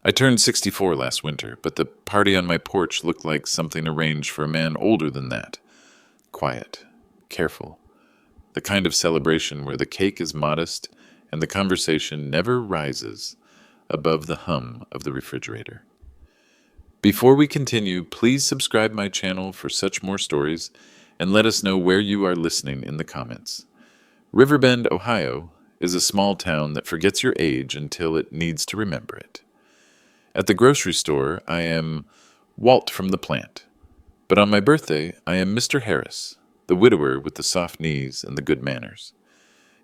I turned 64 last winter, but the party on my porch looked like something arranged for a man older than that. Quiet, careful, the kind of celebration where the cake is modest and the conversation never rises above the hum of the refrigerator. Before we continue, please subscribe my channel for such more stories and let us know where you are listening in the comments. Riverbend, Ohio is a small town that forgets your age until it needs to remember it. At the grocery store, I am Walt from the plant. But on my birthday, I am Mr. Harris, the widower with the soft knees and the good manners.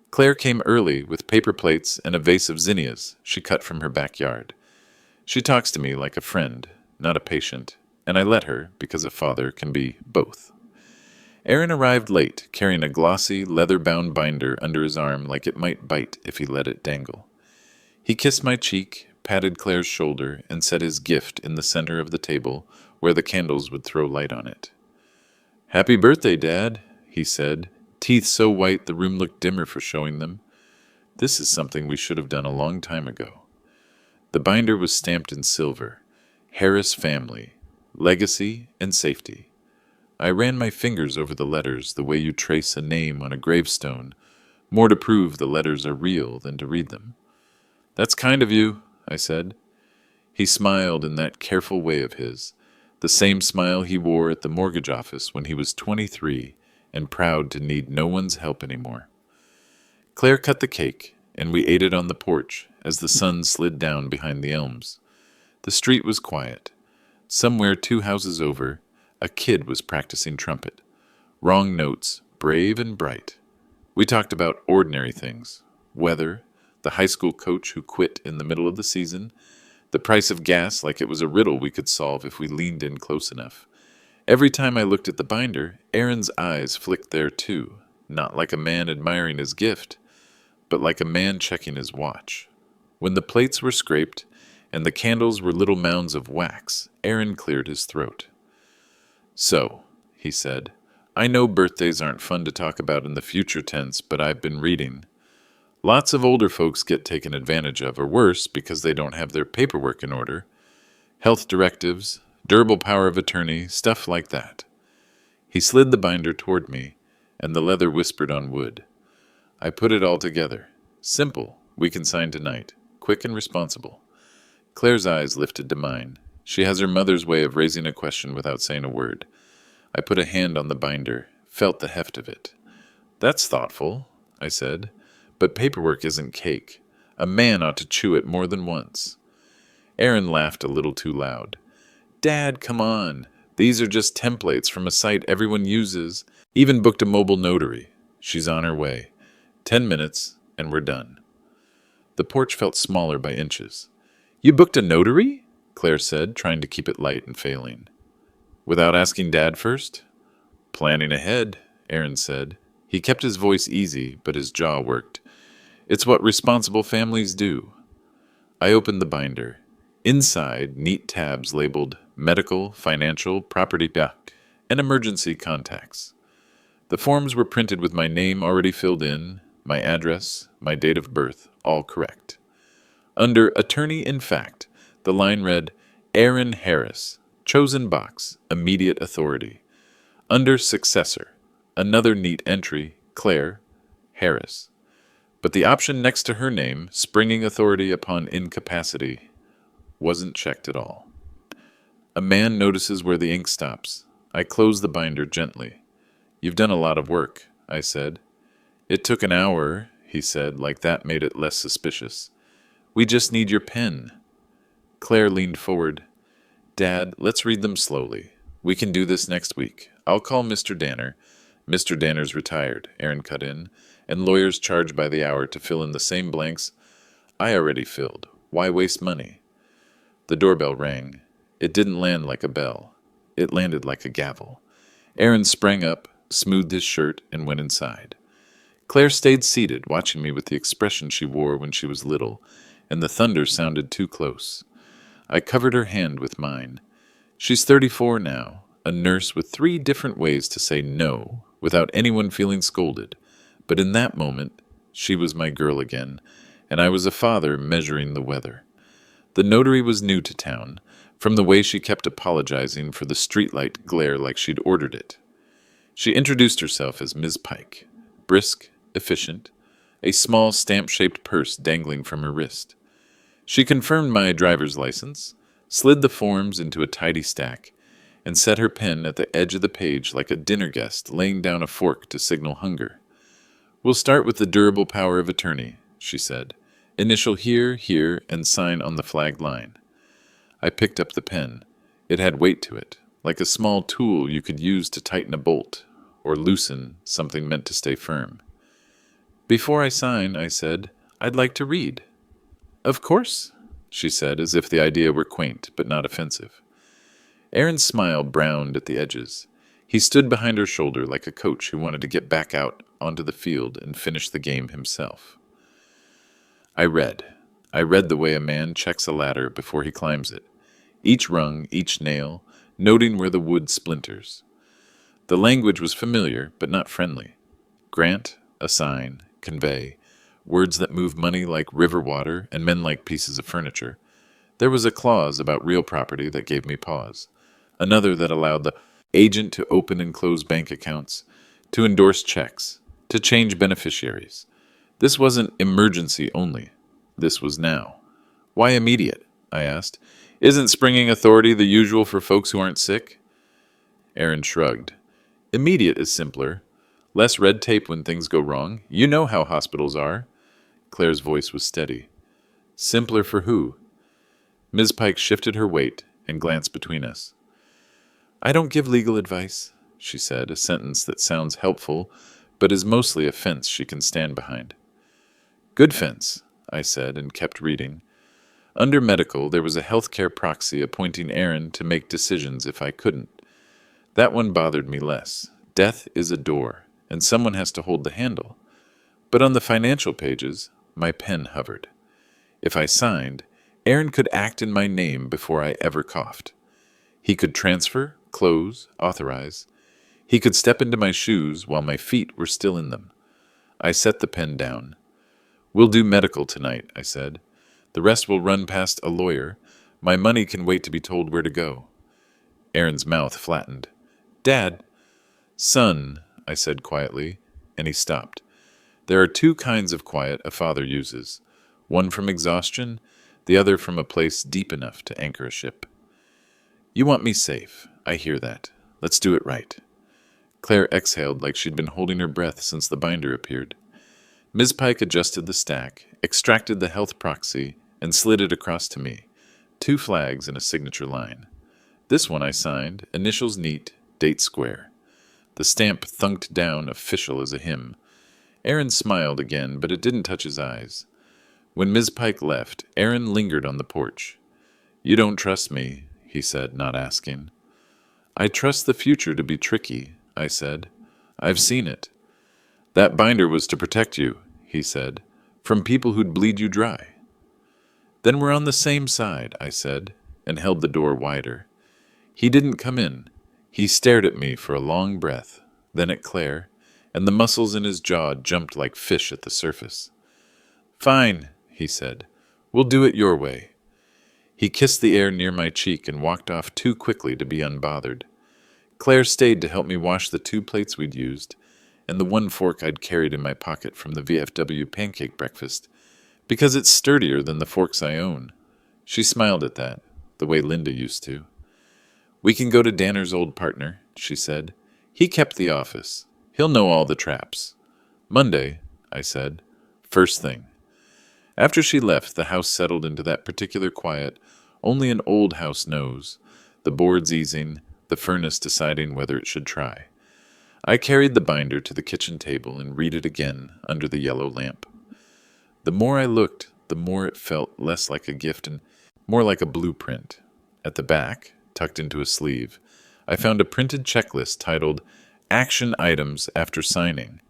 Claire came early with paper plates and a vase of zinnias she cut from her backyard. She talks to me like a friend, not a patient, and I let her because a father can be both. Aaron arrived late, carrying a glossy, leather-bound binder under his arm like it might bite if he let it dangle. He kissed my cheek, patted Claire's shoulder, and set his gift in the center of the table where the candles would throw light on it. "Happy birthday, Dad," he said, teeth so white the room looked dimmer for showing them. This is something we should have done a long time ago. The binder was stamped in silver. Harris family, legacy, and safety. I ran my fingers over the letters the way you trace a name on a gravestone, more to prove the letters are real than to read them. "That's kind of you," I said. He smiled in that careful way of his, the same smile he wore at the mortgage office when he was 23 and proud to need no one's help anymore. Claire cut the cake, and we ate it on the porch as the sun slid down behind the elms. The street was quiet. Somewhere 2 houses over, a kid was practicing trumpet. Wrong notes, brave and bright. We talked about ordinary things, weather, the high school coach who quit in the middle of the season, the price of gas like it was a riddle we could solve if we leaned in close enough. Every time I looked at the binder, Aaron's eyes flicked there too, not like a man admiring his gift, but like a man checking his watch. When the plates were scraped and the candles were little mounds of wax, Aaron cleared his throat. "So," he said, "I know birthdays aren't fun to talk about in the future tense, but I've been reading. Lots of older folks get taken advantage of, or worse, because they don't have their paperwork in order. Health directives, durable power of attorney, stuff like that." He slid the binder toward me, and the leather whispered on wood. I put it all together. Simple, we can sign tonight. Quick and responsible. Claire's eyes lifted to mine. She has her mother's way of raising a question without saying a word. I put a hand on the binder, felt the heft of it. "That's thoughtful," I said. "But paperwork isn't cake. A man ought to chew it more than once." Aaron laughed a little too loud. "Dad, come on. These are just templates from a site everyone uses. Even booked a mobile notary. She's on her way. 10 minutes, and we're done." The porch felt smaller by inches. "You booked a notary?" Claire said, trying to keep it light and failing. "Without asking Dad first?" "Planning ahead," Aaron said. He kept his voice easy, but his jaw worked. "It's what responsible families do." I opened the binder. Inside, neat tabs labeled medical, financial, property, and emergency contacts. The forms were printed with my name already filled in, my address, my date of birth, all correct. Under Attorney in Fact, the line read, "Aaron Harris, chosen box, immediate authority." Under Successor, another neat entry, Claire Harris. But the option next to her name, springing authority upon incapacity, wasn't checked at all. A man notices where the ink stops. I close the binder gently. "You've done a lot of work," I said. "It took an hour," he said, like that made it less suspicious. "We just need your pen." Claire leaned forward. "Dad, let's read them slowly. We can do this next week. I'll call Mr. Danner." "Mr. Danner's retired," Aaron cut in, "and lawyers charge by the hour to fill in the same blanks I already filled. Why waste money?" The doorbell rang. It didn't land like a bell. It landed like a gavel. Aaron sprang up, smoothed his shirt, and went inside. Claire stayed seated, watching me with the expression she wore when she was little, and the thunder sounded too close. I covered her hand with mine. She's 34 now, a nurse with 3 different ways to say no without anyone feeling scolded, but in that moment, she was my girl again, and I was a father measuring the weather. The notary was new to town, from the way she kept apologizing for the streetlight glare like she'd ordered it. She introduced herself as Ms. Pike, brisk, efficient, a small stamp-shaped purse dangling from her wrist. She confirmed my driver's license, slid the forms into a tidy stack, and set her pen at the edge of the page like a dinner guest laying down a fork to signal hunger. "We'll start with the durable power of attorney," she said. "Initial here, here, and sign on the flagged line." I picked up the pen. It had weight to it, like a small tool you could use to tighten a bolt or loosen something meant to stay firm. "Before I sign," I said, "I'd like to read." "Of course," she said, as if the idea were quaint but not offensive. Aaron's smile browned at the edges. He stood behind her shoulder like a coach who wanted to get back out onto the field and finish the game himself. I read. I read the way a man checks a ladder before he climbs it, each rung, each nail, noting where the wood splinters. The language was familiar, but not friendly. Grant, assign, convey, words that move money like river water and men like pieces of furniture. There was a clause about real property that gave me pause, another that allowed the agent to open and close bank accounts, to endorse checks, to change beneficiaries. This wasn't emergency only. This was now. "Why immediate?" I asked. "Isn't springing authority the usual for folks who aren't sick?" Aaron shrugged. "Immediate is simpler. Less red tape when things go wrong. You know how hospitals are." Claire's voice was steady. "Simpler for who?" Ms. Pike shifted her weight and glanced between us. "I don't give legal advice," she said, a sentence that sounds helpful, but is mostly a fence she can stand behind. "Good fence," I said, and kept reading. Under medical, there was a healthcare proxy appointing Aaron to make decisions if I couldn't. That one bothered me less. Death is a door, and someone has to hold the handle. But on the financial pages, my pen hovered. If I signed, Aaron could act in my name before I ever coughed. He could transfer, close, authorize. He could step into my shoes while my feet were still in them. I set the pen down. "We'll do medical tonight," I said. "The rest will run past a lawyer. My money can wait to be told where to go." Aaron's mouth flattened. "Dad." "Son," I said quietly, and he stopped. There are two kinds of quiet a father uses, one from exhaustion, the other from a place deep enough to anchor a ship. "You want me safe. I hear that. Let's do it right." Claire exhaled like she'd been holding her breath since the binder appeared. Ms. Pike adjusted the stack, extracted the health proxy, and slid it across to me. 2 flags and a signature line. This one I signed, initials neat, date square. The stamp thunked down, official as a hymn. Aaron smiled again, but it didn't touch his eyes. When Ms. Pike left, Aaron lingered on the porch. "You don't trust me," he said, not asking. "I trust the future to be tricky," I said. "I've seen it." "That binder was to protect you," he said, "from people who'd bleed you dry." "Then we're on the same side," I said, and held the door wider. He didn't come in. He stared at me for a long breath, then at Claire, and the muscles in his jaw jumped like fish at the surface. "Fine," he said. "We'll do it your way." He kissed the air near my cheek and walked off too quickly to be unbothered. Claire stayed to help me wash the 2 plates we'd used, and the 1 fork I'd carried in my pocket from the VFW pancake breakfast, because it's sturdier than the forks I own. She smiled at that, the way Linda used to. "We can go to Danner's old partner," she said. "He kept the office. He'll know all the traps." "Monday," I said. "First thing." After she left, the house settled into that particular quiet only an old house knows, the boards easing, the furnace deciding whether it should try. I carried the binder to the kitchen table and read it again under the yellow lamp. The more I looked, the more it felt less like a gift and more like a blueprint. At the back, tucked into a sleeve, I found a printed checklist titled "Action Items After Signing."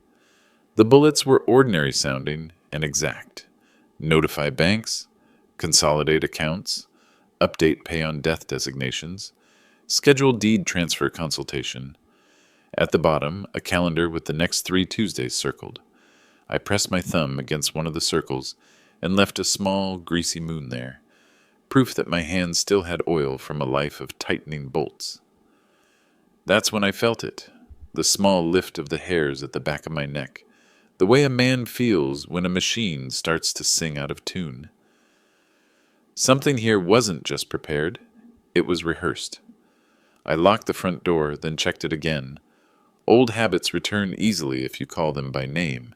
The bullets were ordinary sounding and exact. Notify banks, consolidate accounts, update pay on death designations, schedule deed transfer consultation. At the bottom, a calendar with the next 3 Tuesdays circled. I pressed my thumb against one of the circles and left a small, greasy moon there. proof that my hands still had oil from a life of tightening bolts. That's when I felt it, the small lift of the hairs at the back of my neck, the way a man feels when a machine starts to sing out of tune. Something here wasn't just prepared, it was rehearsed. I locked the front door, then checked it again. Old habits return easily if you call them by name.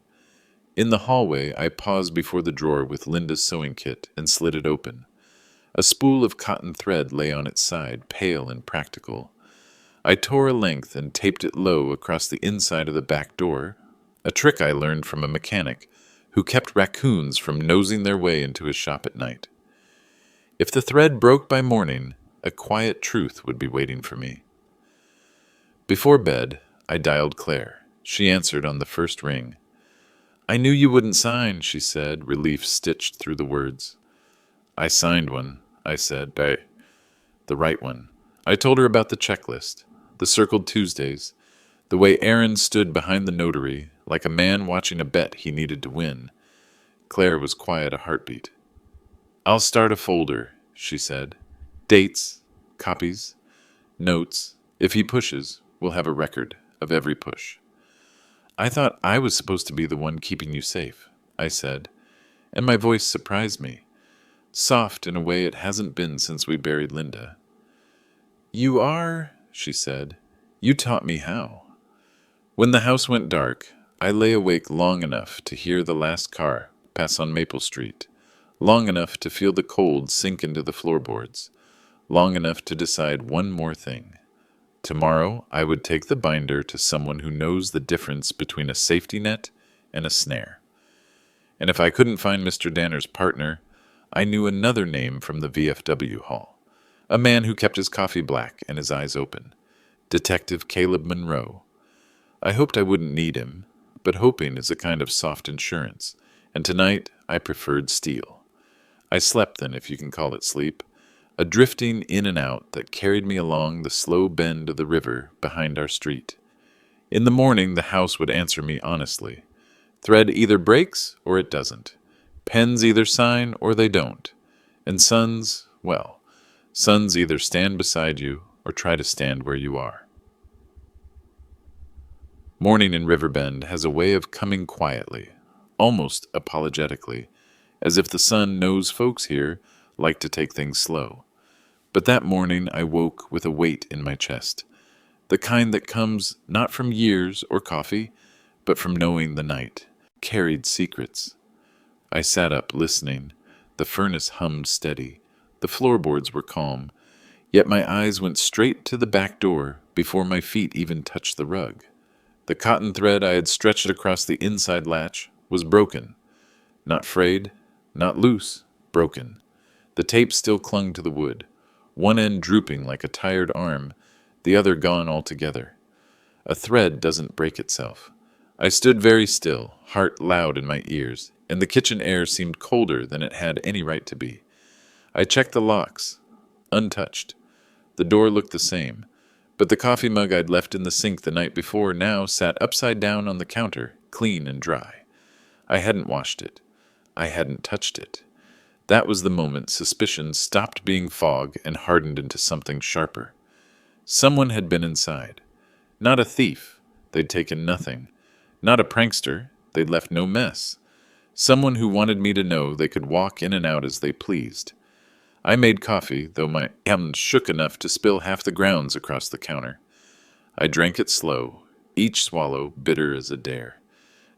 In the hallway, I paused before the drawer with Linda's sewing kit and slid it open. A spool of cotton thread lay on its side, pale and practical. I tore a length and taped it low across the inside of the back door, a trick I learned from a mechanic who kept raccoons from nosing their way into his shop at night. If the thread broke by morning, a quiet truth would be waiting for me. Before bed, I dialed Claire. She answered on the first ring. "I knew you wouldn't sign," she said, relief stitched through the words. "I signed one," I said. The right one. I told her about the checklist, the circled Tuesdays, the way Aaron stood behind the notary, like a man watching a bet he needed to win. Claire was quiet a heartbeat. "I'll start a folder," she said. "Dates, copies, notes. If he pushes, we'll have a record of every push." "I thought I was supposed to be the one keeping you safe," I said, and my voice surprised me, soft in a way it hasn't been since we buried Linda. "You are," she said. "You taught me how." When the house went dark, I lay awake long enough to hear the last car pass on Maple Street, long enough to feel the cold sink into the floorboards, long enough to decide one more thing. Tomorrow I would take the binder to someone who knows the difference between a safety net and a snare. And if I couldn't find Mr. Danner's partner, I knew another name from the VFW hall, a man who kept his coffee black and his eyes open, Detective Caleb Monroe. I hoped I wouldn't need him, but hoping is a kind of soft insurance, and tonight I preferred steel. I slept then, if you can call it sleep, a drifting in and out that carried me along the slow bend of the river behind our street. In the morning the house would answer me honestly. Thread either breaks or it doesn't. Pens either sign or they don't. And suns, well, suns either stand beside you or try to stand where you are. Morning in Riverbend has a way of coming quietly, almost apologetically, as if the sun knows folks here like to take things slow. But that morning I woke with a weight in my chest, the kind that comes not from years or coffee, but from knowing the night carried secrets. I sat up listening. The furnace hummed steady. The floorboards were calm, yet my eyes went straight to the back door before my feet even touched the rug. The cotton thread I had stretched across the inside latch was broken. Not frayed, not loose, broken. The tape still clung to the wood, one end drooping like a tired arm, the other gone altogether. A thread doesn't break itself. I stood very still, heart loud in my ears, and the kitchen air seemed colder than it had any right to be. I checked the locks, untouched. The door looked the same, but the coffee mug I'd left in the sink the night before now sat upside down on the counter, clean and dry. I hadn't washed it. I hadn't touched it. That was the moment suspicion stopped being fog and hardened into something sharper. Someone had been inside. Not a thief. They'd taken nothing. Not a prankster. They'd left no mess. Someone who wanted me to know they could walk in and out as they pleased. I made coffee, though my hand shook enough to spill half the grounds across the counter. I drank it slow, each swallow bitter as a dare.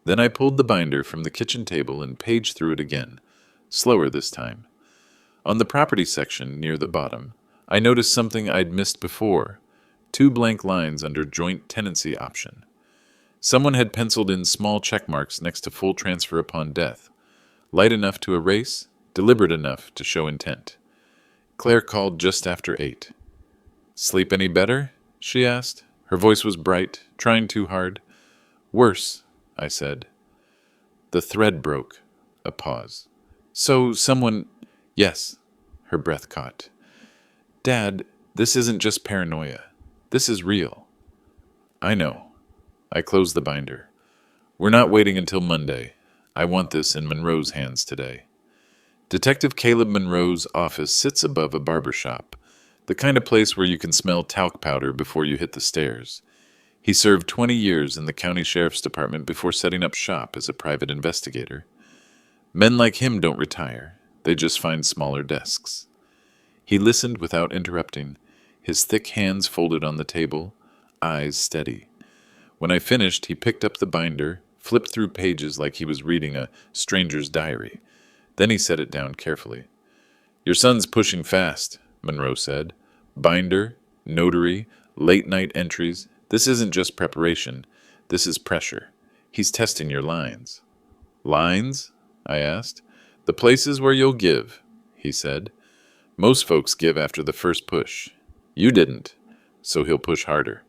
Then I pulled the binder from the kitchen table and paged through it again, slower this time. On the property section near the bottom, I noticed something I'd missed before, 2 blank lines under joint tenancy option. Someone had penciled in small check marks next to full transfer upon death, light enough to erase, deliberate enough to show intent. Claire called just after 8. "Sleep any better?" she asked. Her voice was bright, trying too hard. "Worse," I said. The thread broke. A pause. "So someone—" "Yes." Her breath caught. "Dad, this isn't just paranoia. This is real." "I know." I closed the binder. "We're not waiting until Monday. I want this in Monroe's hands today." Detective Caleb Monroe's office sits above a barber shop, the kind of place where you can smell talc powder before you hit the stairs. He served 20 years in the county sheriff's department before setting up shop as a private investigator. Men like him don't retire. They just find smaller desks. He listened without interrupting, his thick hands folded on the table, eyes steady. When I finished, he picked up the binder, flipped through pages like he was reading a stranger's diary. Then he set it down carefully. "Your son's pushing fast," Monroe said. "Binder, notary, late-night entries. This isn't just preparation. This is pressure. He's testing your lines." "Lines?" I asked. "The places where you'll give," he said. "Most folks give after the first push. You didn't, so he'll push harder."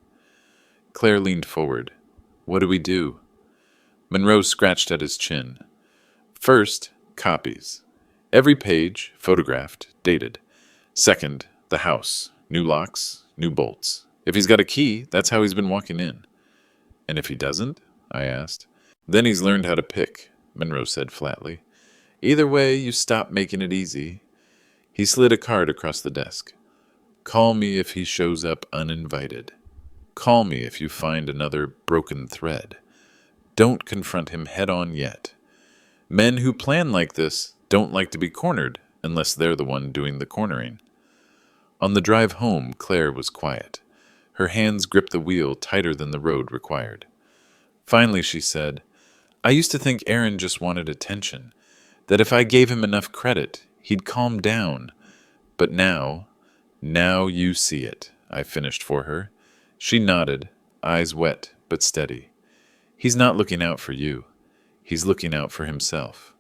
Claire leaned forward. "What do we do?" Monroe scratched at his chin. "First, copies. Every page, photographed, dated. Second, the house. New locks, new bolts. If he's got a key, that's how he's been walking in." "And if he doesn't?" I asked. "Then he's learned how to pick," Monroe said flatly. "Either way, you stop making it easy." He slid a card across the desk. "Call me if he shows up uninvited. Call me if you find another broken thread. Don't confront him head-on yet. Men who plan like this don't like to be cornered unless they're the one doing the cornering." On the drive home, Claire was quiet. Her hands gripped the wheel tighter than the road required. Finally, she said, "I used to think Aaron just wanted attention, that if I gave him enough credit, he'd calm down. But now you see it," I finished for her. She nodded, eyes wet but steady. "He's not looking out for you. He's looking out for himself."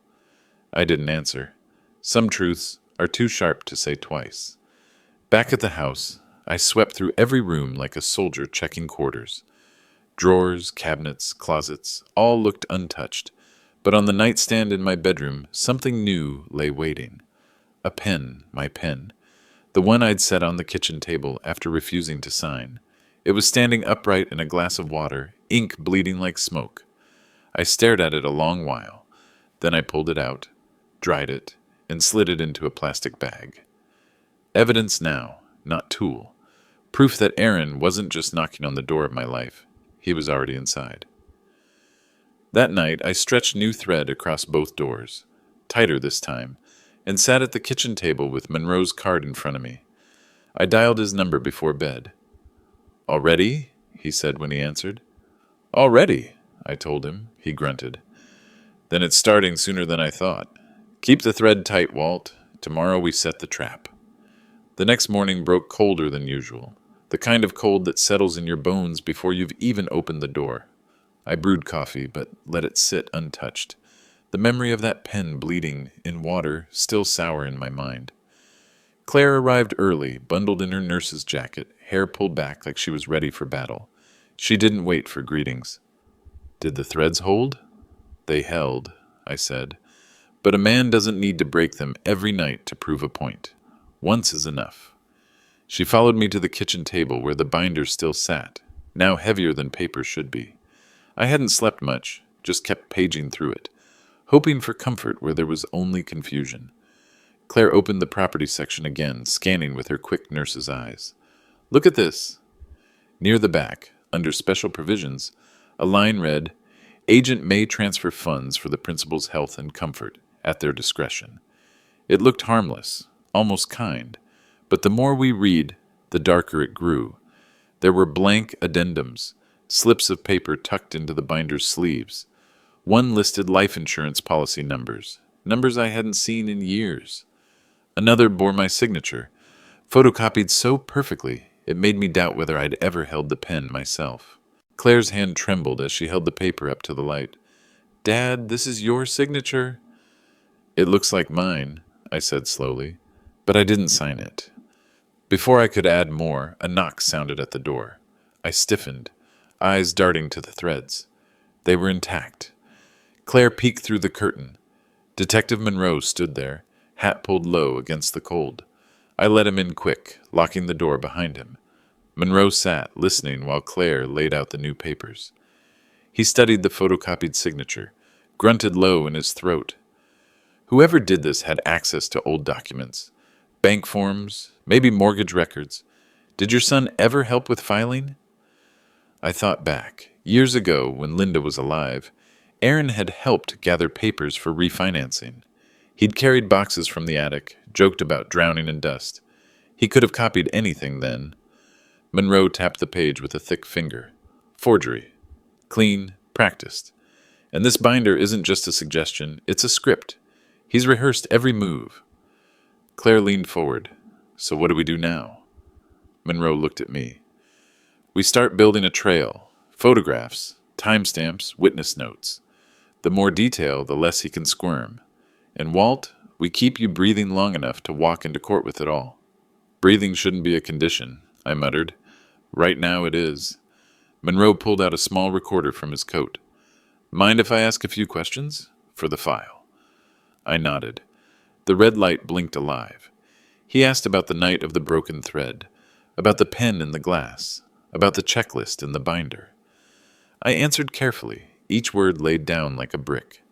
I didn't answer. Some truths are too sharp to say twice. Back at the house, I swept through every room like a soldier checking quarters. Drawers, cabinets, closets, all looked untouched, but on the nightstand in my bedroom, something new lay waiting. A pen, my pen. The one I'd set on the kitchen table after refusing to sign. It was standing upright in a glass of water, ink bleeding like smoke. I stared at it a long while. Then I pulled it out, dried it, and slid it into a plastic bag. Evidence now, not tool. Proof that Aaron wasn't just knocking on the door of my life. He was already inside. That night, I stretched new thread across both doors, tighter this time, and sat at the kitchen table with Monroe's card in front of me. I dialed his number before bed. "Already?" he said when he answered. "Already," I told him. He grunted. "Then it's starting sooner than I thought. Keep the thread tight, Walt. Tomorrow we set the trap." The next morning broke colder than usual, the kind of cold that settles in your bones before you've even opened the door. I brewed coffee, but let it sit untouched. The memory of that pen bleeding in water still sour in my mind. Claire arrived early, bundled in her nurse's jacket, hair pulled back like she was ready for battle. She didn't wait for greetings. "Did the threads hold?" "They held," I said. "But a man doesn't need to break them every night to prove a point. Once is enough." She followed me to the kitchen table where the binder still sat, now heavier than paper should be. I hadn't slept much, just kept paging through it, hoping for comfort where there was only confusion. Claire opened the property section again, scanning with her quick nurse's eyes. "Look at this." Near the back, under special provisions, a line read, "Agent may transfer funds for the principal's health and comfort, at their discretion." It looked harmless, almost kind, but the more we read, the darker it grew. There were blank addendums, slips of paper tucked into the binder's sleeves. One listed life insurance policy numbers, numbers I hadn't seen in years. Another bore my signature, photocopied so perfectly it made me doubt whether I'd ever held the pen myself. Claire's hand trembled as she held the paper up to the light. "Dad, this is your signature?" "It looks like mine," I said slowly, but I didn't sign it. Before I could add more, a knock sounded at the door. I stiffened, eyes darting to the threads. They were intact. Claire peeked through the curtain. Detective Monroe stood there, hat pulled low against the cold. I let him in quick, locking the door behind him. Monroe sat, listening while Claire laid out the new papers. He studied the photocopied signature, grunted low in his throat. Whoever did this had access to old documents, bank forms, maybe mortgage records. Did your son ever help with filing? I thought back. Years ago, when Linda was alive, Aaron had helped gather papers for refinancing. He'd carried boxes from the attic, joked about drowning in dust. He could have copied anything then. Monroe tapped the page with a thick finger. Forgery. Clean, practiced. And this binder isn't just a suggestion, it's a script. He's rehearsed every move. Claire leaned forward. So what do we do now? Monroe looked at me. We start building a trail. Photographs, timestamps, witness notes. The more detail, the less he can squirm. And Walt, we keep you breathing long enough to walk into court with it all. Breathing shouldn't be a condition, I muttered. Right now it is. Monroe pulled out a small recorder from his coat. Mind if I ask a few questions? For the file. I nodded. The red light blinked alive. He asked about the night of the broken thread, about the pen in the glass, about the checklist in the binder. I answered carefully, each word laid down like a brick.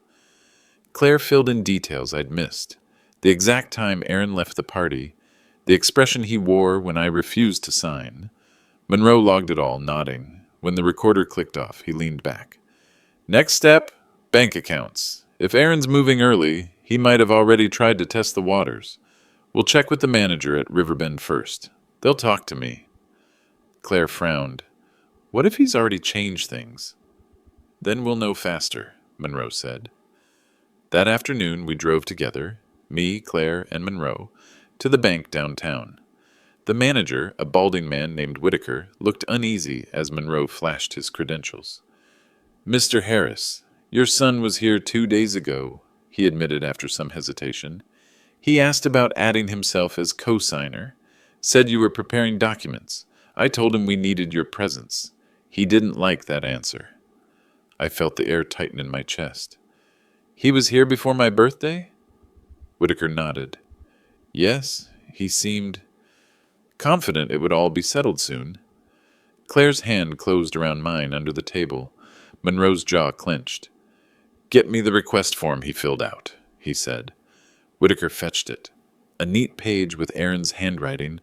Claire filled in details I'd missed. The exact time Aaron left the party, the expression he wore when I refused to sign. Monroe logged it all, nodding. When the recorder clicked off, he leaned back. Next step, bank accounts. If Aaron's moving early, he might have already tried to test the waters. We'll check with the manager at Riverbend first. They'll talk to me. Claire frowned. What if he's already changed things? Then we'll know faster, Monroe said. That afternoon we drove together, me, Claire, and Monroe, to the bank downtown. The manager, a balding man named Whitaker, looked uneasy as Monroe flashed his credentials. Mr. Harris, your son was here 2 days ago, he admitted after some hesitation. He asked about adding himself as co-signer, said you were preparing documents. I told him we needed your presence. He didn't like that answer. I felt the air tighten in my chest. He was here before my birthday? Whitaker nodded. Yes, he seemed confident it would all be settled soon. Claire's hand closed around mine under the table. Monroe's jaw clenched. Get me the request form he filled out, he said. Whitaker fetched it. A neat page with Aaron's handwriting,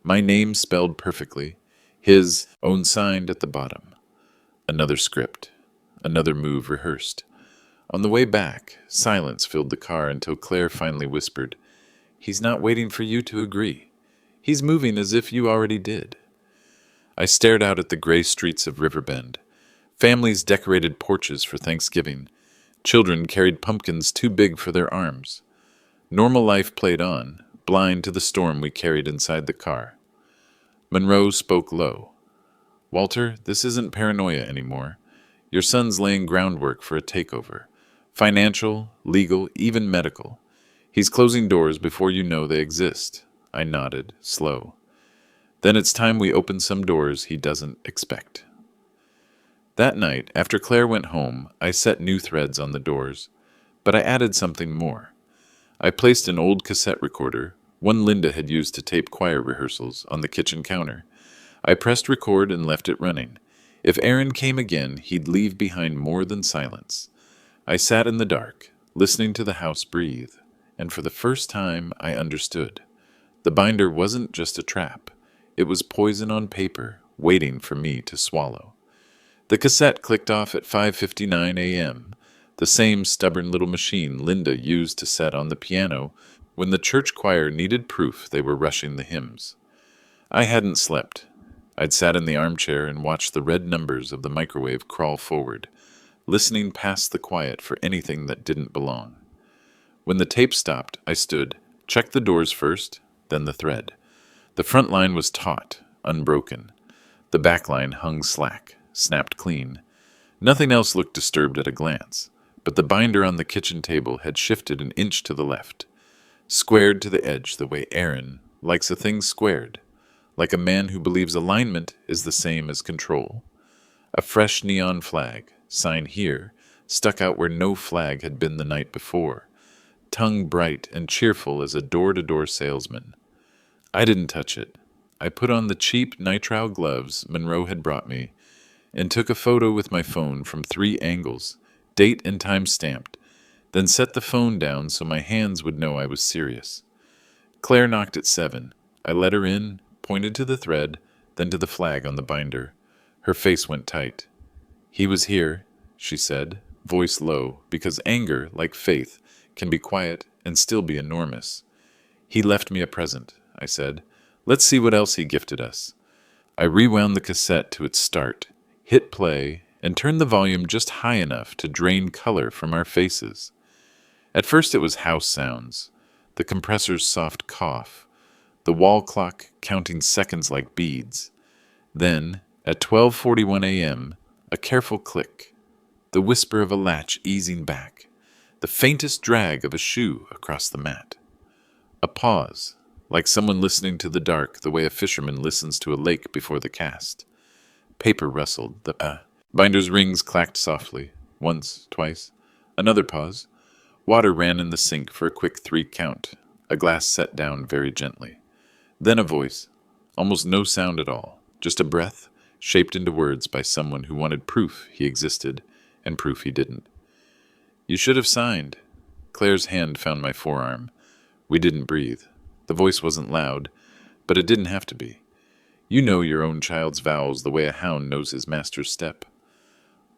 my name spelled perfectly, his own signed at the bottom. Another script, another move rehearsed. On the way back, silence filled the car until Claire finally whispered, He's not waiting for you to agree. He's moving as if you already did. I stared out at the gray streets of Riverbend. Families decorated porches for Thanksgiving. Children carried pumpkins too big for their arms. Normal life played on, blind to the storm we carried inside the car. Monroe spoke low. Walter, this isn't paranoia anymore. Your son's laying groundwork for a takeover. Financial, legal, even medical. He's closing doors before you know they exist. I nodded, slow. Then it's time we open some doors he doesn't expect. That night, after Claire went home, I set new threads on the doors, but I added something more. I placed an old cassette recorder, one Linda had used to tape choir rehearsals, on the kitchen counter. I pressed record and left it running. If Aaron came again, he'd leave behind more than silence. I sat in the dark, listening to the house breathe, and for the first time I understood. The binder wasn't just a trap. It was poison on paper, waiting for me to swallow. The cassette clicked off at 5:59 a.m., the same stubborn little machine Linda used to set on the piano when the church choir needed proof they were rushing the hymns. I hadn't slept. I'd sat in the armchair and watched the red numbers of the microwave crawl forward, listening past the quiet for anything that didn't belong. When the tape stopped, I stood, checked the doors first, then the thread. The front line was taut, unbroken. The back line hung slack, snapped clean. Nothing else looked disturbed at a glance, but the binder on the kitchen table had shifted an inch to the left, squared to the edge the way Aaron likes a thing squared, like a man who believes alignment is the same as control. A fresh neon flag, sign here, stuck out where no flag had been the night before, tongue bright and cheerful as a door-to-door salesman. I didn't touch it. I put on the cheap nitrile gloves Monroe had brought me and took a photo with my phone from 3 angles, date and time stamped. then set the phone down so my hands would know I was serious. Claire knocked at 7. I let her in, pointed to the thread, then to the flag on the binder. Her face went tight. "He was here," she said, voice low, because anger, like faith, can be quiet and still be enormous. "He left me a present," I said. "Let's see what else he gifted us." I rewound the cassette to its start, hit play, and turned the volume just high enough to drain color from our faces. At first it was house sounds, the compressor's soft cough, the wall clock counting seconds like beads. Then, at 12:41 a.m., a careful click, the whisper of a latch easing back, the faintest drag of a shoe across the mat. A pause, like someone listening to the dark the way a fisherman listens to a lake before the cast. Paper rustled, the binder's rings clacked softly, once, twice. Another pause. Water ran in the sink for a quick 3 count, a glass set down very gently. Then a voice, almost no sound at all, just a breath, shaped into words by someone who wanted proof he existed, and proof he didn't. "You should have signed." Claire's hand found my forearm. We didn't breathe. The voice wasn't loud, but it didn't have to be. You know your own child's vowels the way a hound knows his master's step.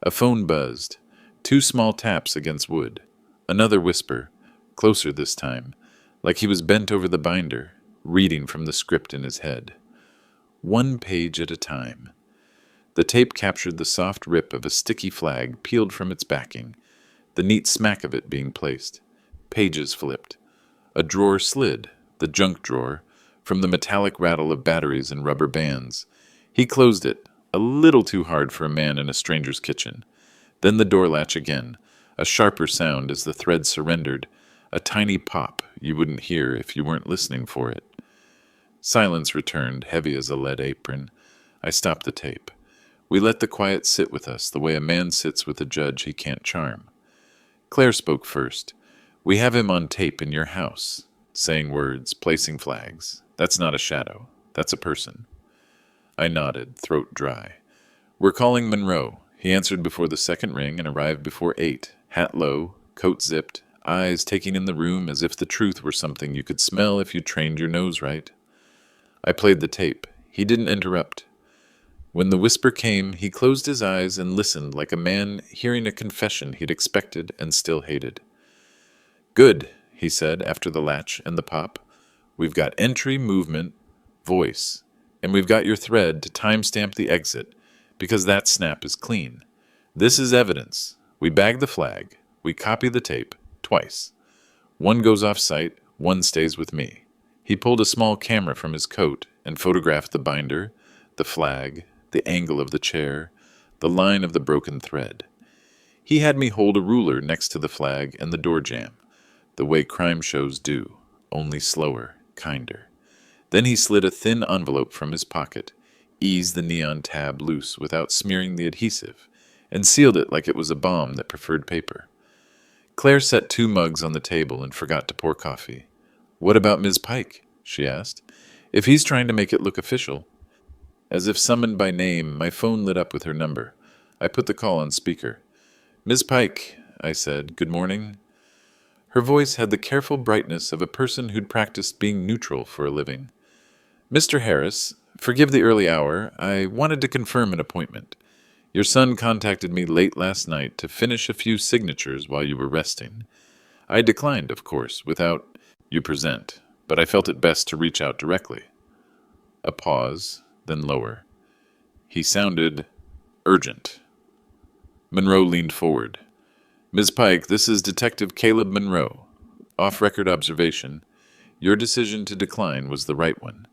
A phone buzzed, 2 small taps against wood. Another whisper, closer this time, like he was bent over the binder, reading from the script in his head. 1 page at a time. The tape captured the soft rip of a sticky flag peeled from its backing, the neat smack of it being placed. Pages flipped. A drawer slid, the junk drawer, from the metallic rattle of batteries and rubber bands. He closed it, a little too hard for a man in a stranger's kitchen. Then the door latch again, a sharper sound as the thread surrendered, a tiny pop you wouldn't hear if you weren't listening for it. Silence returned, heavy as a lead apron. I stopped the tape. We let the quiet sit with us the way a man sits with a judge he can't charm. Claire spoke first. "We have him on tape in your house, saying words, placing flags. That's not a shadow. That's a person." I nodded, throat dry. "We're calling Monroe." He answered before the second ring and arrived before 8, hat low, coat zipped, eyes taking in the room as if the truth were something you could smell if you trained your nose right. I played the tape. He didn't interrupt. When the whisper came, he closed his eyes and listened like a man hearing a confession he'd expected and still hated. "Good," he said after the latch and the pop. "We've got entry, movement, voice, and we've got your thread to timestamp the exit, because that snap is clean. This is evidence. We bag the flag. We copy the tape, twice. 1 goes off-site, 1 stays with me." He pulled a small camera from his coat and photographed the binder, the flag, the angle of the chair, the line of the broken thread. He had me hold a ruler next to the flag and the door jamb, the way crime shows do, only slower, kinder. Then he slid a thin envelope from his pocket, eased the neon tab loose without smearing the adhesive, and sealed it like it was a bomb that preferred paper. Claire set 2 mugs on the table and forgot to pour coffee. "What about Ms. Pike?" she asked. "If he's trying to make it look official." As if summoned by name, my phone lit up with her number. I put the call on speaker. "Ms. Pike," I said, "good morning." Her voice had the careful brightness of a person who'd practiced being neutral for a living. "Mr. Harris, forgive the early hour. I wanted to confirm an appointment. Your son contacted me late last night to finish a few signatures while you were resting. I declined, of course, without you present, but I felt it best to reach out directly." A pause, then lower. He sounded urgent. Monroe leaned forward. "Ms. Pike, this is Detective Caleb Monroe. Off-record observation. Your decision to decline was the right one.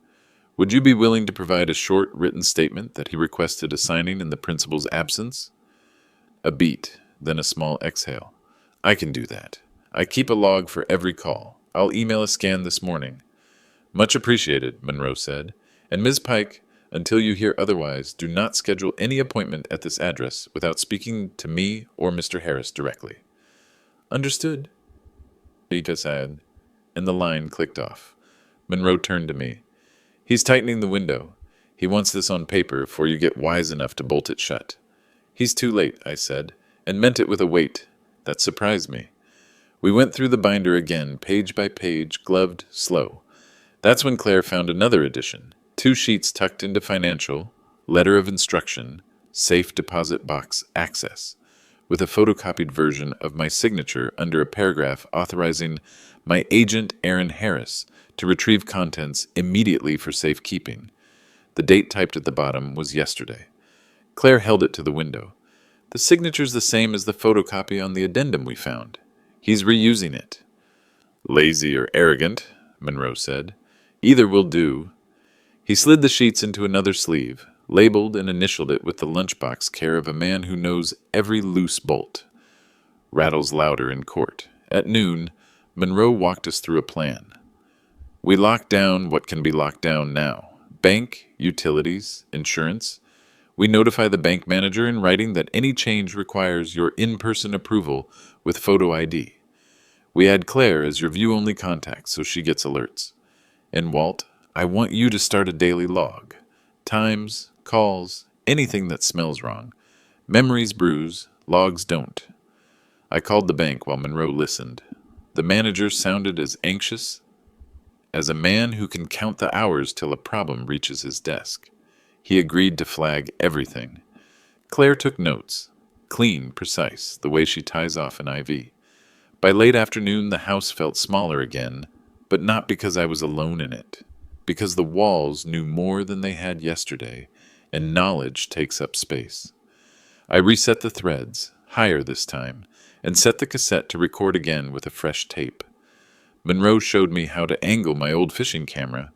Would you be willing to provide a short written statement that he requested a signing in the principal's absence?" A beat, then a small exhale. "I can do that. I keep a log for every call. I'll email a scan this morning." "Much appreciated," Monroe said. "And Ms. Pike, until you hear otherwise, do not schedule any appointment at this address without speaking to me or Mr. Harris directly." "Understood," Rita said, and the line clicked off. Monroe turned to me. "He's tightening the window. He wants this on paper before you get wise enough to bolt it shut." "He's too late," I said, and meant it with a weight that surprised me. We went through the binder again, page by page, gloved, slow. That's when Claire found another edition. 2 sheets tucked into financial, letter of instruction, safe deposit box access, with a photocopied version of my signature under a paragraph authorizing my agent, Aaron Harris, to retrieve contents immediately for safekeeping. The date typed at the bottom was yesterday. Claire held it to the window. The signature's the same as the photocopy on the addendum we found. He's reusing it. Lazy or arrogant, Monroe said. Either will do. He slid the sheets into another sleeve, labeled and initialed it with the lunchbox care of a man who knows every loose bolt. Rattles louder in court. At noon, Monroe walked us through a plan. We locked down what can be locked down now. Bank, utilities, insurance. We notify the bank manager in writing that any change requires your in-person approval with photo ID. We add Claire as your view-only contact so she gets alerts. And Walt, I want you to start a daily log. Times, calls, anything that smells wrong. Memories bruise, logs don't. I called the bank while Monroe listened. The manager sounded as anxious as a man who can count the hours till a problem reaches his desk. He agreed to flag everything. Claire took notes. Clean, precise, the way she ties off an IV. By late afternoon, the house felt smaller again, but not because I was alone in it. Because the walls knew more than they had yesterday, and knowledge takes up space. I reset the threads, higher this time, and set the cassette to record again with a fresh tape. Monroe showed me how to angle my old fishing camera,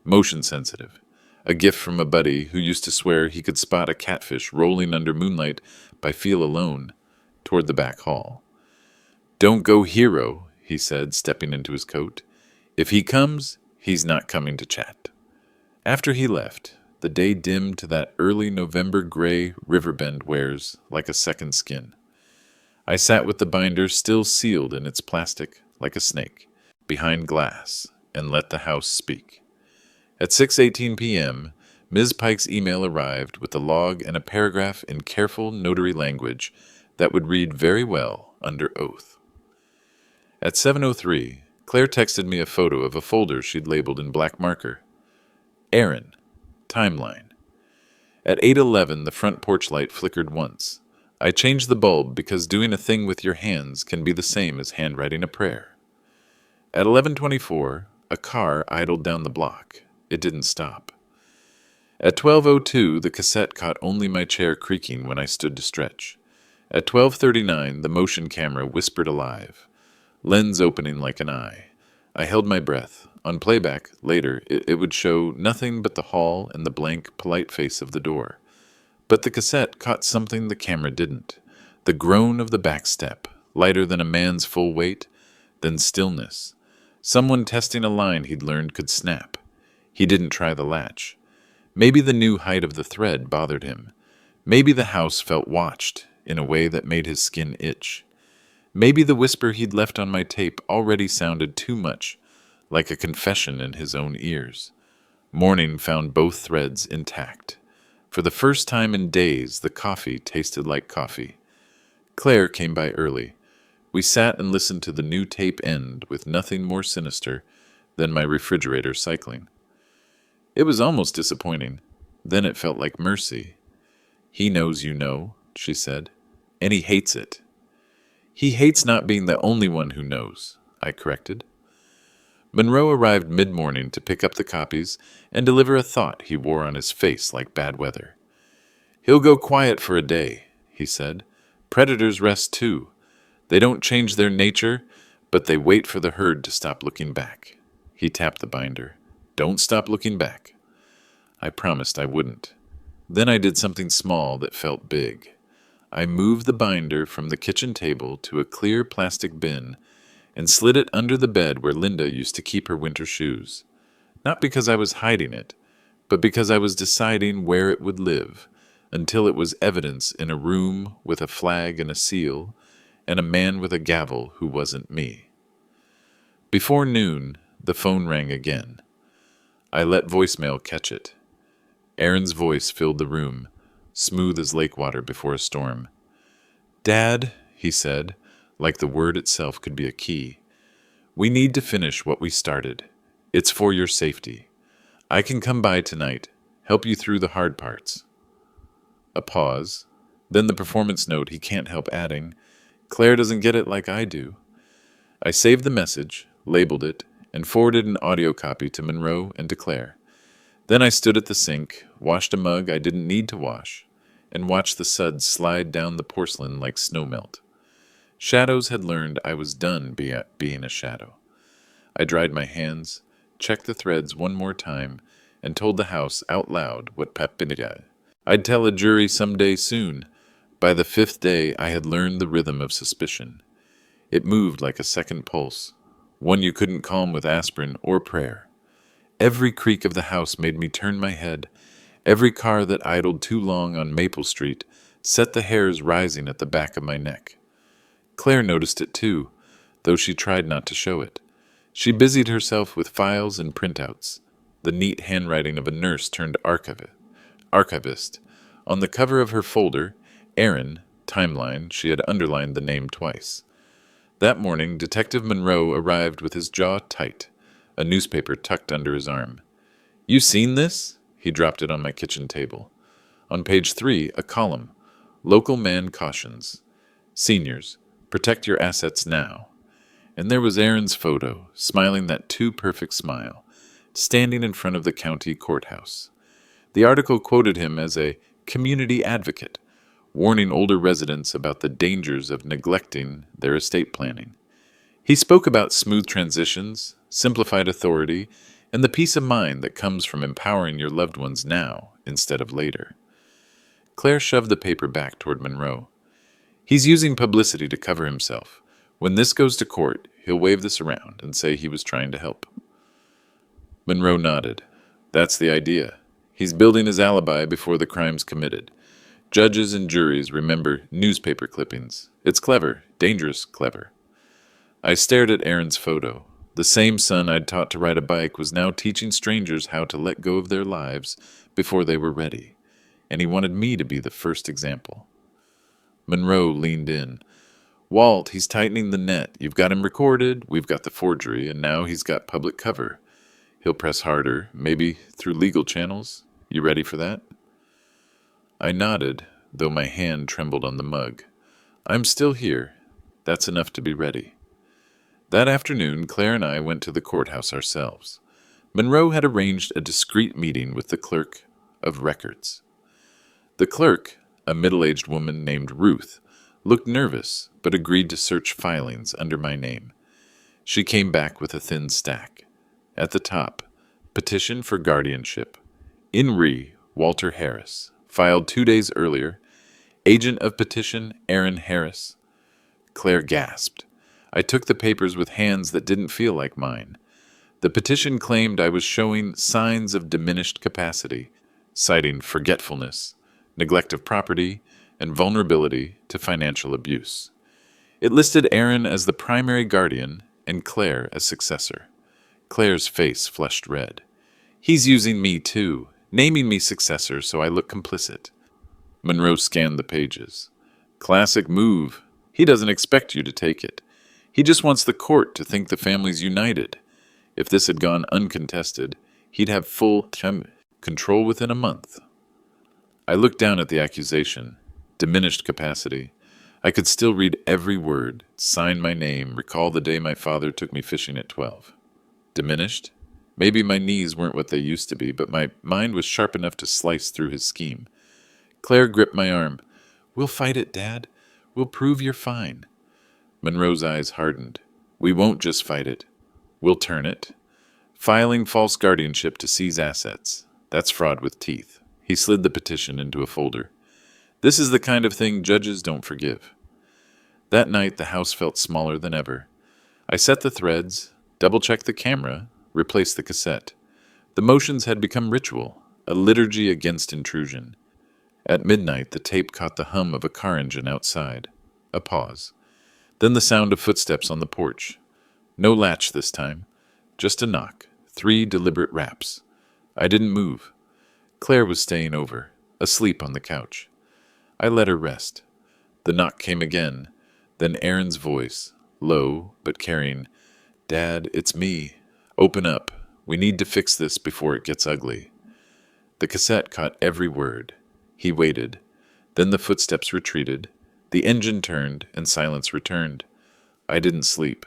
motion sensitive, a gift from a buddy who used to swear he could spot a catfish rolling under moonlight by feel alone toward the back hall. Don't go hero, he said, stepping into his coat. If he comes, he's not coming to chat. After he left, the day dimmed to that early November gray Riverbend wears like a second skin. I sat with the binder still sealed in its plastic like a snake, behind glass, and let the house speak. At 6:18 p.m., Ms. Pike's email arrived with the log and a paragraph in careful notary language that would read very well under oath. At 7:03, Claire texted me a photo of a folder she'd labeled in black marker. Aaron, timeline. At 8:11, the front porch light flickered once. I changed the bulb because doing a thing with your hands can be the same as handwriting a prayer. At 11:24, a car idled down the block. It didn't stop. At 12:02, the cassette caught only my chair creaking when I stood to stretch. At 12:39, the motion camera whispered alive, lens opening like an eye. I held my breath. On playback, later, it would show nothing but the hall and the blank, polite face of the door. But the cassette caught something the camera didn't. The groan of the back step, lighter than a man's full weight, then stillness. Someone testing a line he'd learned could snap. He didn't try the latch. Maybe the new height of the thread bothered him. Maybe the house felt watched in a way that made his skin itch. Maybe the whisper he'd left on my tape already sounded too much, like a confession in his own ears. Morning found both threads intact. For the first time in days, the coffee tasted like coffee. Claire came by early. We sat and listened to the new tape end with nothing more sinister than my refrigerator cycling. It was almost disappointing. Then it felt like mercy. He knows you know, she said, and he hates it. He hates not being the only one who knows, I corrected. Monroe arrived mid-morning to pick up the copies and deliver a thought he wore on his face like bad weather. He'll go quiet for a day, he said. Predators rest too. They don't change their nature, but they wait for the herd to stop looking back. He tapped the binder. Don't stop looking back. I promised I wouldn't. Then I did something small that felt big. I moved the binder from the kitchen table to a clear plastic bin and slid it under the bed where Linda used to keep her winter shoes. Not because I was hiding it, but because I was deciding where it would live, until it was evidence in a room with a flag and a seal, and a man with a gavel who wasn't me. Before noon, the phone rang again. I let voicemail catch it. Aaron's voice filled the room, smooth as lake water before a storm. Dad, he said, like the word itself could be a key. We need to finish what we started. It's for your safety. I can come by tonight, help you through the hard parts. A pause. Then the performance note he can't help adding, Claire doesn't get it like I do. I saved the message, labeled it, and forwarded an audio copy to Monroe and to Claire. Then I stood at the sink, washed a mug I didn't need to wash, and watched the suds slide down the porcelain like snowmelt. Shadows had learned I was done being a shadow. I dried my hands, checked the threads one more time, and told the house out loud what papinita. I'd tell a jury someday soon. By the 5th day, I had learned the rhythm of suspicion. It moved like a second pulse, one you couldn't calm with aspirin or prayer. Every creak of the house made me turn my head. Every car that idled too long on Maple Street set the hairs rising at the back of my neck. Claire noticed it too, though she tried not to show it. She busied herself with files and printouts, the neat handwriting of a nurse turned archivist. On the cover of her folder, Aaron, timeline, she had underlined the name twice. That morning, Detective Monroe arrived with his jaw tight, a newspaper tucked under his arm. You seen this? He dropped it on my kitchen table. On page 3, a column. Local man cautions. Seniors, protect your assets now. And there was Aaron's photo, smiling that too perfect smile, standing in front of the county courthouse. The article quoted him as a community advocate, warning older residents about the dangers of neglecting their estate planning. He spoke about smooth transitions, simplified authority, and the peace of mind that comes from empowering your loved ones now instead of later. Claire shoved the paper back toward Monroe. He's using publicity to cover himself. When this goes to court, he'll wave this around and say he was trying to help. Monroe nodded. That's the idea. He's building his alibi before the crime's committed. Judges and juries remember newspaper clippings. It's clever, dangerous clever. I stared at Aaron's photo. The same son I'd taught to ride a bike was now teaching strangers how to let go of their lives before they were ready, and he wanted me to be the first example. Monroe leaned in. Walt, he's tightening the net. You've got him recorded, we've got the forgery, and now he's got public cover. He'll press harder, maybe through legal channels. You ready for that? I nodded, though my hand trembled on the mug. I'm still here. That's enough to be ready. That afternoon, Claire and I went to the courthouse ourselves. Monroe had arranged a discreet meeting with the clerk of records. The clerk, a middle-aged woman named Ruth, looked nervous, but agreed to search filings under my name. She came back with a thin stack. At the top, petition for guardianship. In re, Walter Harris. Filed 2 days earlier. Agent of petition, Aaron Harris. Claire gasped. I took the papers with hands that didn't feel like mine. The petition claimed I was showing signs of diminished capacity, citing forgetfulness, neglect of property, and vulnerability to financial abuse. It listed Aaron as the primary guardian and Claire as successor. Claire's face flushed red. He's using me too, naming me successor so I look complicit. Monroe scanned the pages. Classic move. He doesn't expect you to take it. He just wants the court to think the family's united. If this had gone uncontested, he'd have full control within a month. I looked down at the accusation. Diminished capacity. I could still read every word, sign my name, recall the day my father took me fishing at 12. Diminished? Maybe my knees weren't what they used to be, but my mind was sharp enough to slice through his scheme. Claire gripped my arm. We'll fight it, Dad. We'll prove you're fine. Monroe's eyes hardened. We won't just fight it. We'll turn it. Filing false guardianship to seize assets. That's fraud with teeth. He slid the petition into a folder. This is the kind of thing judges don't forgive. That night, the house felt smaller than ever. I set the threads, double-checked the camera, replaced the cassette. The motions had become ritual, a liturgy against intrusion. At midnight, the tape caught the hum of a car engine outside. A pause. Then the sound of footsteps on the porch. No latch this time. Just a knock. 3 deliberate raps. I didn't move. Claire was staying over, asleep on the couch. I let her rest. The knock came again, Then Aaron's voice, low but caring. "Dad, it's me. Open up. We need to fix this before it gets ugly." The cassette caught every word. He waited. Then the footsteps retreated. The engine turned, and silence returned. I didn't sleep.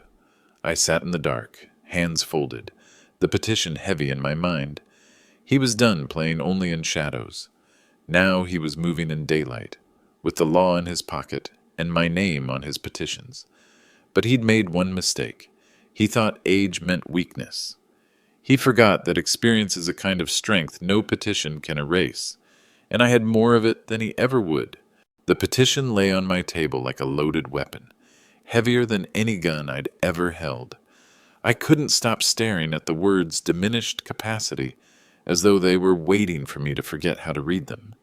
I sat in the dark, hands folded, the petition heavy in my mind. He was done playing only in shadows. Now he was moving in daylight, with the law in his pocket and my name on his petitions. But he'd made one mistake. He thought age meant weakness. He forgot that experience is a kind of strength no petition can erase, and I had more of it than he ever would. The petition lay on my table like a loaded weapon, heavier than any gun I'd ever held. I couldn't stop staring at the words diminished capacity, as though they were waiting for me to forget how to read them.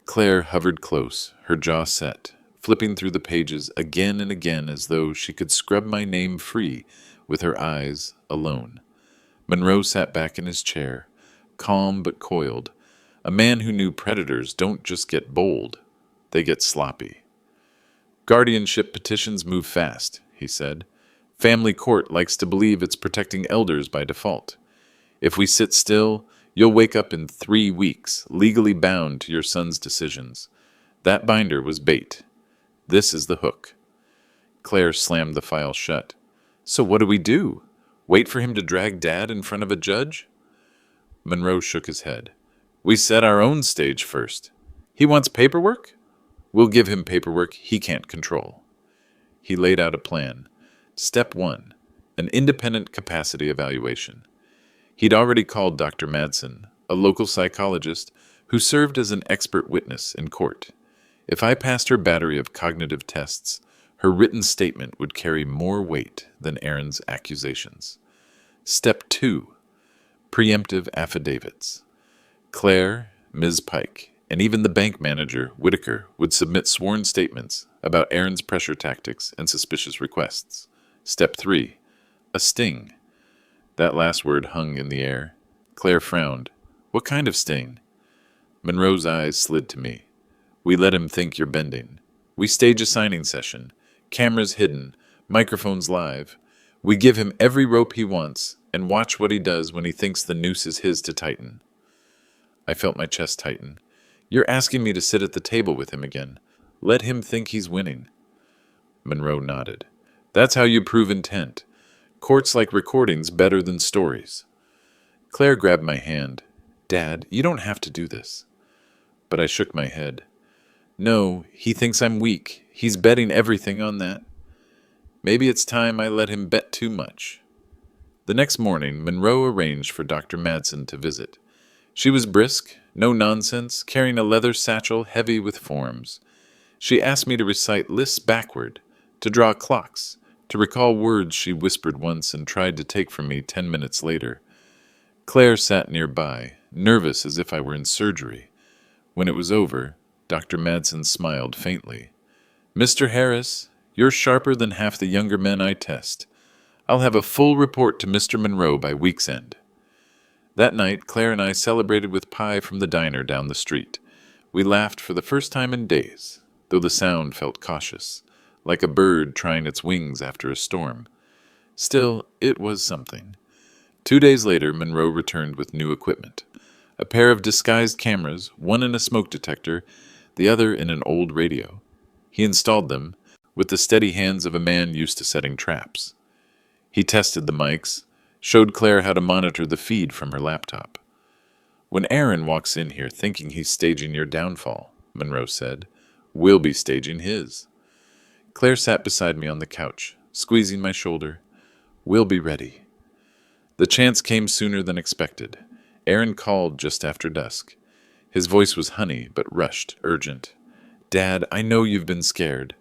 Claire hovered close, her jaw set, flipping through the pages again and again as though she could scrub my name free with her eyes alone. Monroe sat back in his chair, calm but coiled, a man who knew predators don't just get bold, they get sloppy. "Guardianship petitions move fast," he said. "Family court likes to believe it's protecting elders by default. If we sit still, you'll wake up in 3 weeks, legally bound to your son's decisions. That binder was bait. This is the hook." Claire slammed the file shut. "So what do we do? Wait for him to drag Dad in front of a judge?" Monroe shook his head. "We set our own stage first. He wants paperwork? We'll give him paperwork he can't control." He laid out a plan. Step 1, an independent capacity evaluation. He'd already called Dr. Madsen, a local psychologist who served as an expert witness in court. If I passed her battery of cognitive tests, her written statement would carry more weight than Aaron's accusations. Step 2, preemptive affidavits. Claire, Ms. Pike, and even the bank manager, Whitaker, would submit sworn statements about Aaron's pressure tactics and suspicious requests. Step 3, a sting. That last word hung in the air. Claire frowned. "What kind of sting?" Monroe's eyes slid to me. "We let him think you're bending. We stage a signing session. Cameras hidden, microphones live. We give him every rope he wants and watch what he does when he thinks the noose is his to tighten." I felt my chest tighten. "You're asking me to sit at the table with him again. Let him think he's winning." Monroe nodded. "That's how you prove intent. Courts like recordings better than stories." Claire grabbed my hand. "Dad, you don't have to do this." But I shook my head. "No, he thinks I'm weak. He's betting everything on that. Maybe it's time I let him bet too much." The next morning, Monroe arranged for Dr. Madsen to visit. She was brisk, no nonsense, carrying a leather satchel heavy with forms. She asked me to recite lists backward, to draw clocks, to recall words she whispered once and tried to take from me 10 minutes later. Claire sat nearby, nervous as if I were in surgery. When it was over, Dr. Madsen smiled faintly. "Mr. Harris, you're sharper than half the younger men I test. I'll have a full report to Mr. Monroe by week's end." That night, Claire and I celebrated with pie from the diner down the street. We laughed for the first time in days, though the sound felt cautious, like a bird trying its wings after a storm. Still, it was something. 2 days later, Monroe returned with new equipment. A pair of disguised cameras, one in a smoke detector, the other in an old radio. He installed them, with the steady hands of a man used to setting traps. He tested the mics, showed Claire how to monitor the feed from her laptop. "When Aaron walks in here thinking he's staging your downfall," Monroe said, "we'll be staging his." Claire sat beside me on the couch, squeezing my shoulder. "We'll be ready." The chance came sooner than expected. Aaron called just after dusk. His voice was honey, but rushed, urgent. "Dad, I know you've been scared,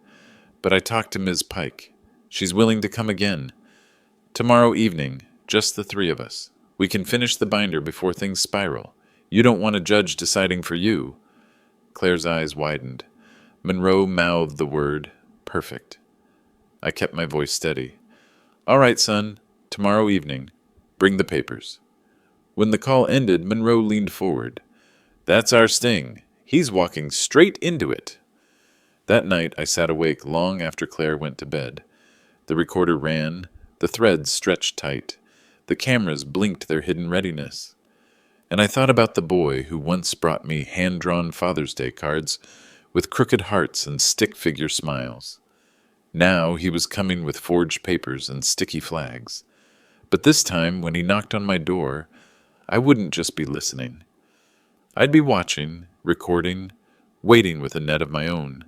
but I talked to Ms. Pike. She's willing to come again. Tomorrow evening, just the 3 of us. We can finish the binder before things spiral. You don't want a judge deciding for you." Claire's eyes widened. Monroe mouthed the word, "perfect." I kept my voice steady. "All right, son. Tomorrow evening. Bring the papers." When the call ended, Monroe leaned forward. "That's our sting. He's walking straight into it." That night I sat awake long after Claire went to bed. The recorder ran, the threads stretched tight, the cameras blinked their hidden readiness. And I thought about the boy who once brought me hand-drawn Father's Day cards with crooked hearts and stick-figure smiles. Now he was coming with forged papers and sticky flags. But this time, when he knocked on my door, I wouldn't just be listening. I'd be watching, recording, waiting with a net of my own.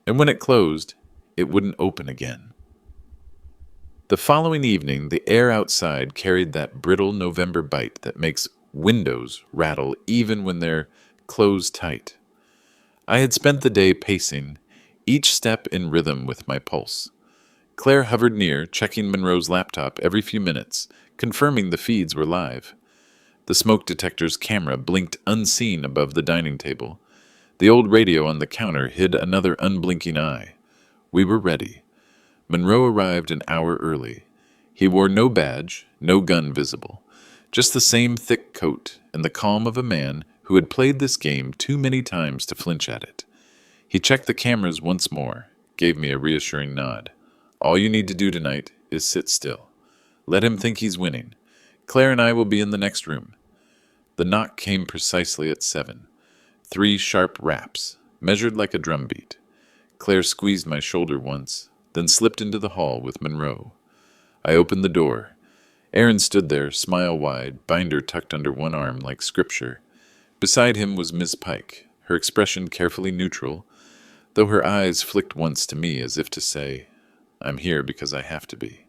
And when it closed, it wouldn't open again. The following evening, the air outside carried that brittle November bite that makes windows rattle even when they're closed tight. I had spent the day pacing, each step in rhythm with my pulse. Claire hovered near, checking Monroe's laptop every few minutes, confirming the feeds were live. The smoke detector's camera blinked unseen above the dining table. The old radio on the counter hid another unblinking eye. We were ready. Monroe arrived an hour early. He wore no badge, no gun visible, just the same thick coat and the calm of a man who had played this game too many times to flinch at it. He checked the cameras once more, gave me a reassuring nod. All you need to do tonight is sit still. Let him think he's winning. Claire and I will be in the next room. The knock came precisely at 7. 3 sharp raps, measured like a drumbeat. Claire squeezed my shoulder once, then slipped into the hall with Monroe. I opened the door. Aaron stood there, smile wide, binder tucked under one arm like scripture. Beside him was Miss Pike, her expression carefully neutral, though her eyes flicked once to me as if to say, I'm here because I have to be.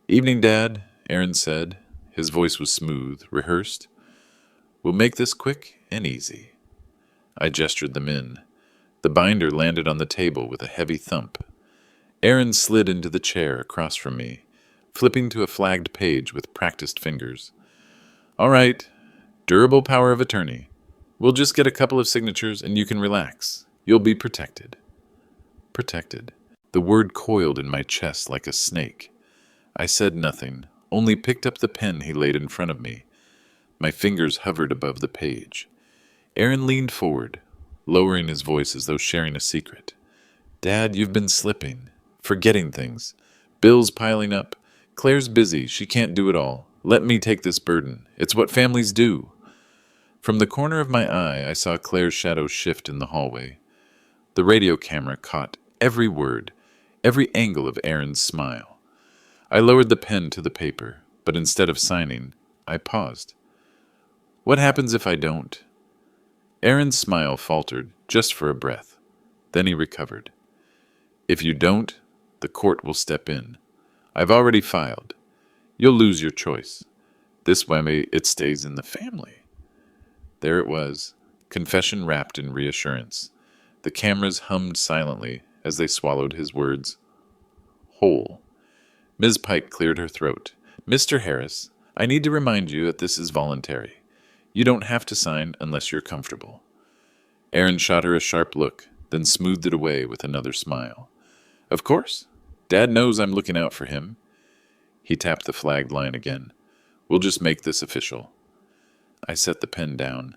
Evening, Dad, Aaron said. His voice was smooth, rehearsed. We'll make this quick and easy. I gestured them in. The binder landed on the table with a heavy thump. Aaron slid into the chair across from me, flipping to a flagged page with practiced fingers. All right, durable power of attorney. We'll just get a couple of signatures and you can relax. You'll be protected. Protected. The word coiled in my chest like a snake. I said nothing, only picked up the pen he laid in front of me. My fingers hovered above the page. Aaron leaned forward, lowering his voice as though sharing a secret. Dad, you've been slipping, forgetting things. Bills piling up. Claire's busy. She can't do it all. Let me take this burden. It's what families do. From the corner of my eye, I saw Claire's shadow shift in the hallway. The radio camera caught every word, every angle of Aaron's smile. I lowered the pen to the paper, but instead of signing, I paused. What happens if I don't? Aaron's smile faltered, just for a breath. Then he recovered. If you don't, the court will step in. I've already filed. You'll lose your choice. This way it stays in the family. There it was, confession wrapped in reassurance. The cameras hummed silently as they swallowed his words. Whole. Ms. Pike cleared her throat. Mr. Harris, I need to remind you that this is voluntary. You don't have to sign unless you're comfortable. Aaron shot her a sharp look, then smoothed it away with another smile. Of course. Dad knows I'm looking out for him. He tapped the flagged line again. We'll just make this official. I set the pen down.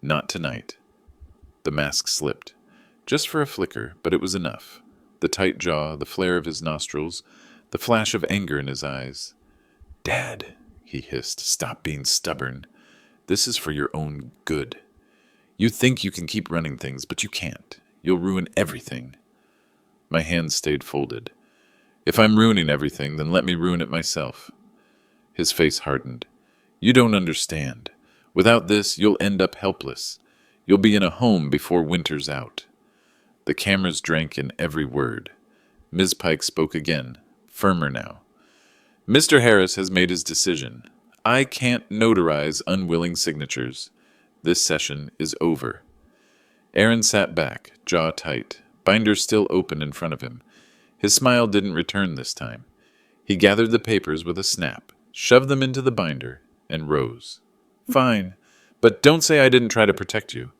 Not tonight. The mask slipped. Just for a flicker, but it was enough. The tight jaw, the flare of his nostrils, the flash of anger in his eyes. Dad, he hissed, stop being stubborn. This is for your own good. You think you can keep running things, but you can't. You'll ruin everything. My hands stayed folded. If I'm ruining everything, then let me ruin it myself. His face hardened. You don't understand. Without this, you'll end up helpless. You'll be in a home before winter's out. The cameras drank in every word. Ms. Pike spoke again, firmer now. Mr. Harris has made his decision. I can't notarize unwilling signatures. This session is over. Aaron sat back, jaw tight, binder still open in front of him. His smile didn't return this time. He gathered the papers with a snap, shoved them into the binder, and rose. Fine, but don't say I didn't try to protect you.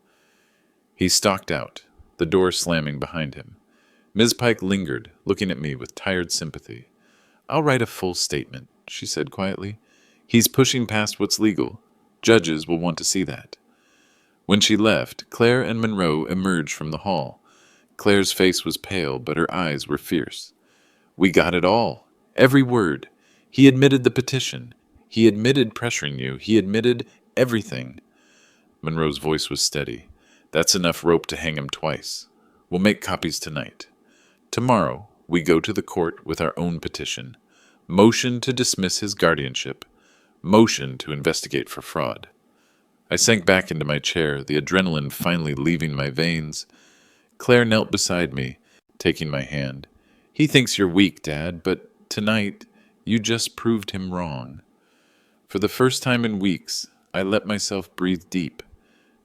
He stalked out, the door slamming behind him. Ms. Pike lingered, looking at me with tired sympathy. I'll write a full statement, she said quietly. He's pushing past what's legal. Judges will want to see that. When she left, Claire and Monroe emerged from the hall. Claire's face was pale, but her eyes were fierce. We got it all. Every word. He admitted the petition. He admitted pressuring you. He admitted everything. Monroe's voice was steady. That's enough rope to hang him twice. We'll make copies tonight. Tomorrow, we go to the court with our own petition. Motion to dismiss his guardianship. Motion to investigate for fraud. I sank back into my chair, the adrenaline finally leaving my veins. Claire knelt beside me, taking my hand. He thinks you're weak, Dad, but tonight, you just proved him wrong. For the first time in weeks, I let myself breathe deep.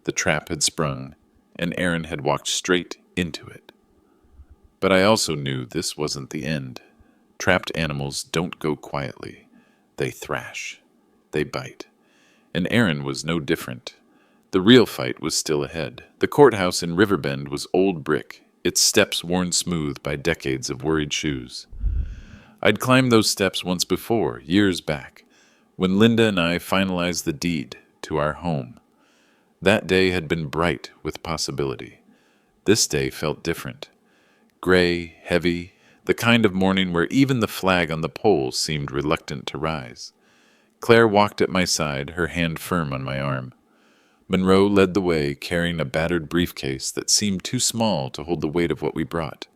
The trap had sprung, and Aaron had walked straight into it. But I also knew this wasn't the end. Trapped animals don't go quietly. They thrash. They bite. And Aaron was no different. The real fight was still ahead. The courthouse in Riverbend was old brick, its steps worn smooth by decades of worried shoes. I'd climbed those steps once before, years back, when Linda and I finalized the deed to our home. That day had been bright with possibility. This day felt different. Gray, heavy, the kind of morning where even the flag on the pole seemed reluctant to rise. Claire walked at my side, her hand firm on my arm. Monroe led the way, carrying a battered briefcase that seemed too small to hold the weight of what we brought.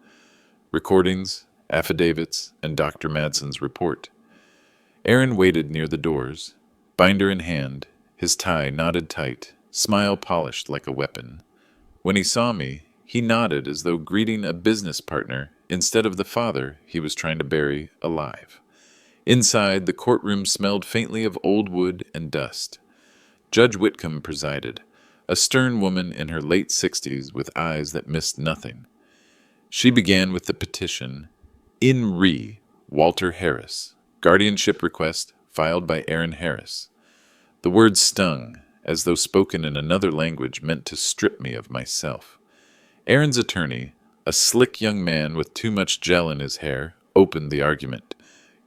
Recordings, affidavits, and Dr. Madsen's report. Aaron waited near the doors, binder in hand, his tie knotted tight, smile polished like a weapon. When he saw me, he nodded as though greeting a business partner instead of the father he was trying to bury alive. Inside, the courtroom smelled faintly of old wood and dust. Judge Whitcomb presided, a stern woman in her late 60s with eyes that missed nothing. She began with the petition, In re. Walter Harris, guardianship request filed by Aaron Harris. The words stung, as though spoken in another language meant to strip me of myself. Aaron's attorney, a slick young man with too much gel in his hair, opened the argument.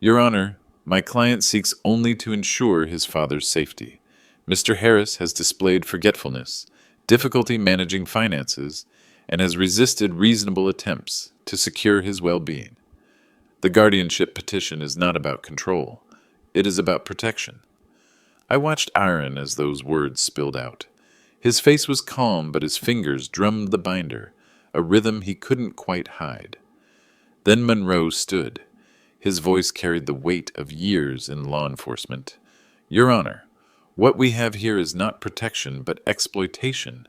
Your Honor, my client seeks only to ensure his father's safety. Mr. Harris has displayed forgetfulness, difficulty managing finances, and has resisted reasonable attempts to secure his well-being. The guardianship petition is not about control. It is about protection. I watched Aaron as those words spilled out. His face was calm, but his fingers drummed the binder, a rhythm he couldn't quite hide. Then Monroe stood. His voice carried the weight of years in law enforcement. Your Honor, what we have here is not protection, but exploitation.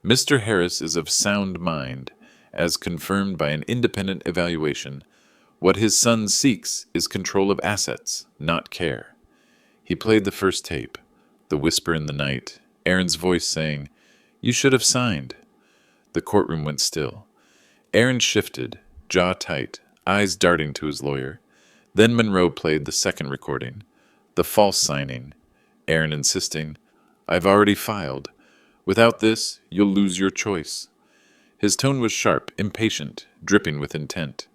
Mr. Harris is of sound mind, as confirmed by an independent evaluation. What his son seeks is control of assets, not care. He played the first tape, the whisper in the night, Aaron's voice saying, You should have signed. The courtroom went still. Aaron shifted, jaw tight, eyes darting to his lawyer. Then Monroe played the second recording, the false signing, Aaron insisting, I've already filed. Without this, you'll lose your choice. His tone was sharp, impatient, dripping with intent.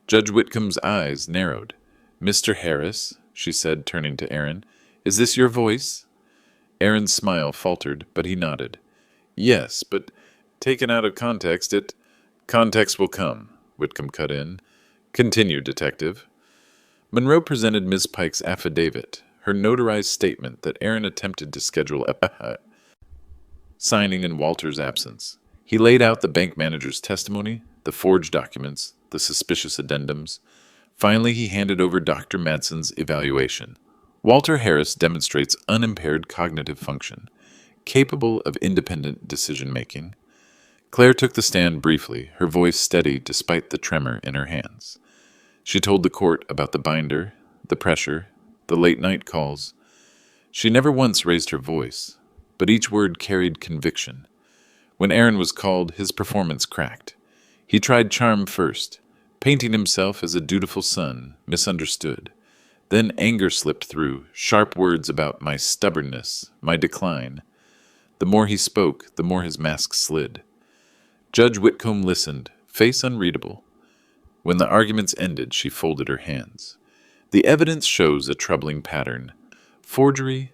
Judge Whitcomb's eyes narrowed. Mr. Harris, she said, turning to Aaron, is this your voice? Aaron's smile faltered, but he nodded. Yes, but taken out of context, Context will come, Whitcomb cut in. Continue, Detective. Monroe presented Ms. Pike's affidavit, her notarized statement that Aaron attempted to schedule a signing in Walter's absence. He laid out the bank manager's testimony, the forged documents, the suspicious addendums. Finally, he handed over Dr. Madsen's evaluation. Walter Harris demonstrates unimpaired cognitive function, capable of independent decision-making. Claire took the stand briefly, her voice steady despite the tremor in her hands. She told the court about the binder, the pressure, the late-night calls. She never once raised her voice, but each word carried conviction. When Aaron was called, his performance cracked. He tried charm first, painting himself as a dutiful son, misunderstood. Then anger slipped through, sharp words about my stubbornness, my decline. The more he spoke, the more his mask slid. Judge Whitcomb listened, face unreadable. When the arguments ended, she folded her hands. The evidence shows a troubling pattern. Forgery,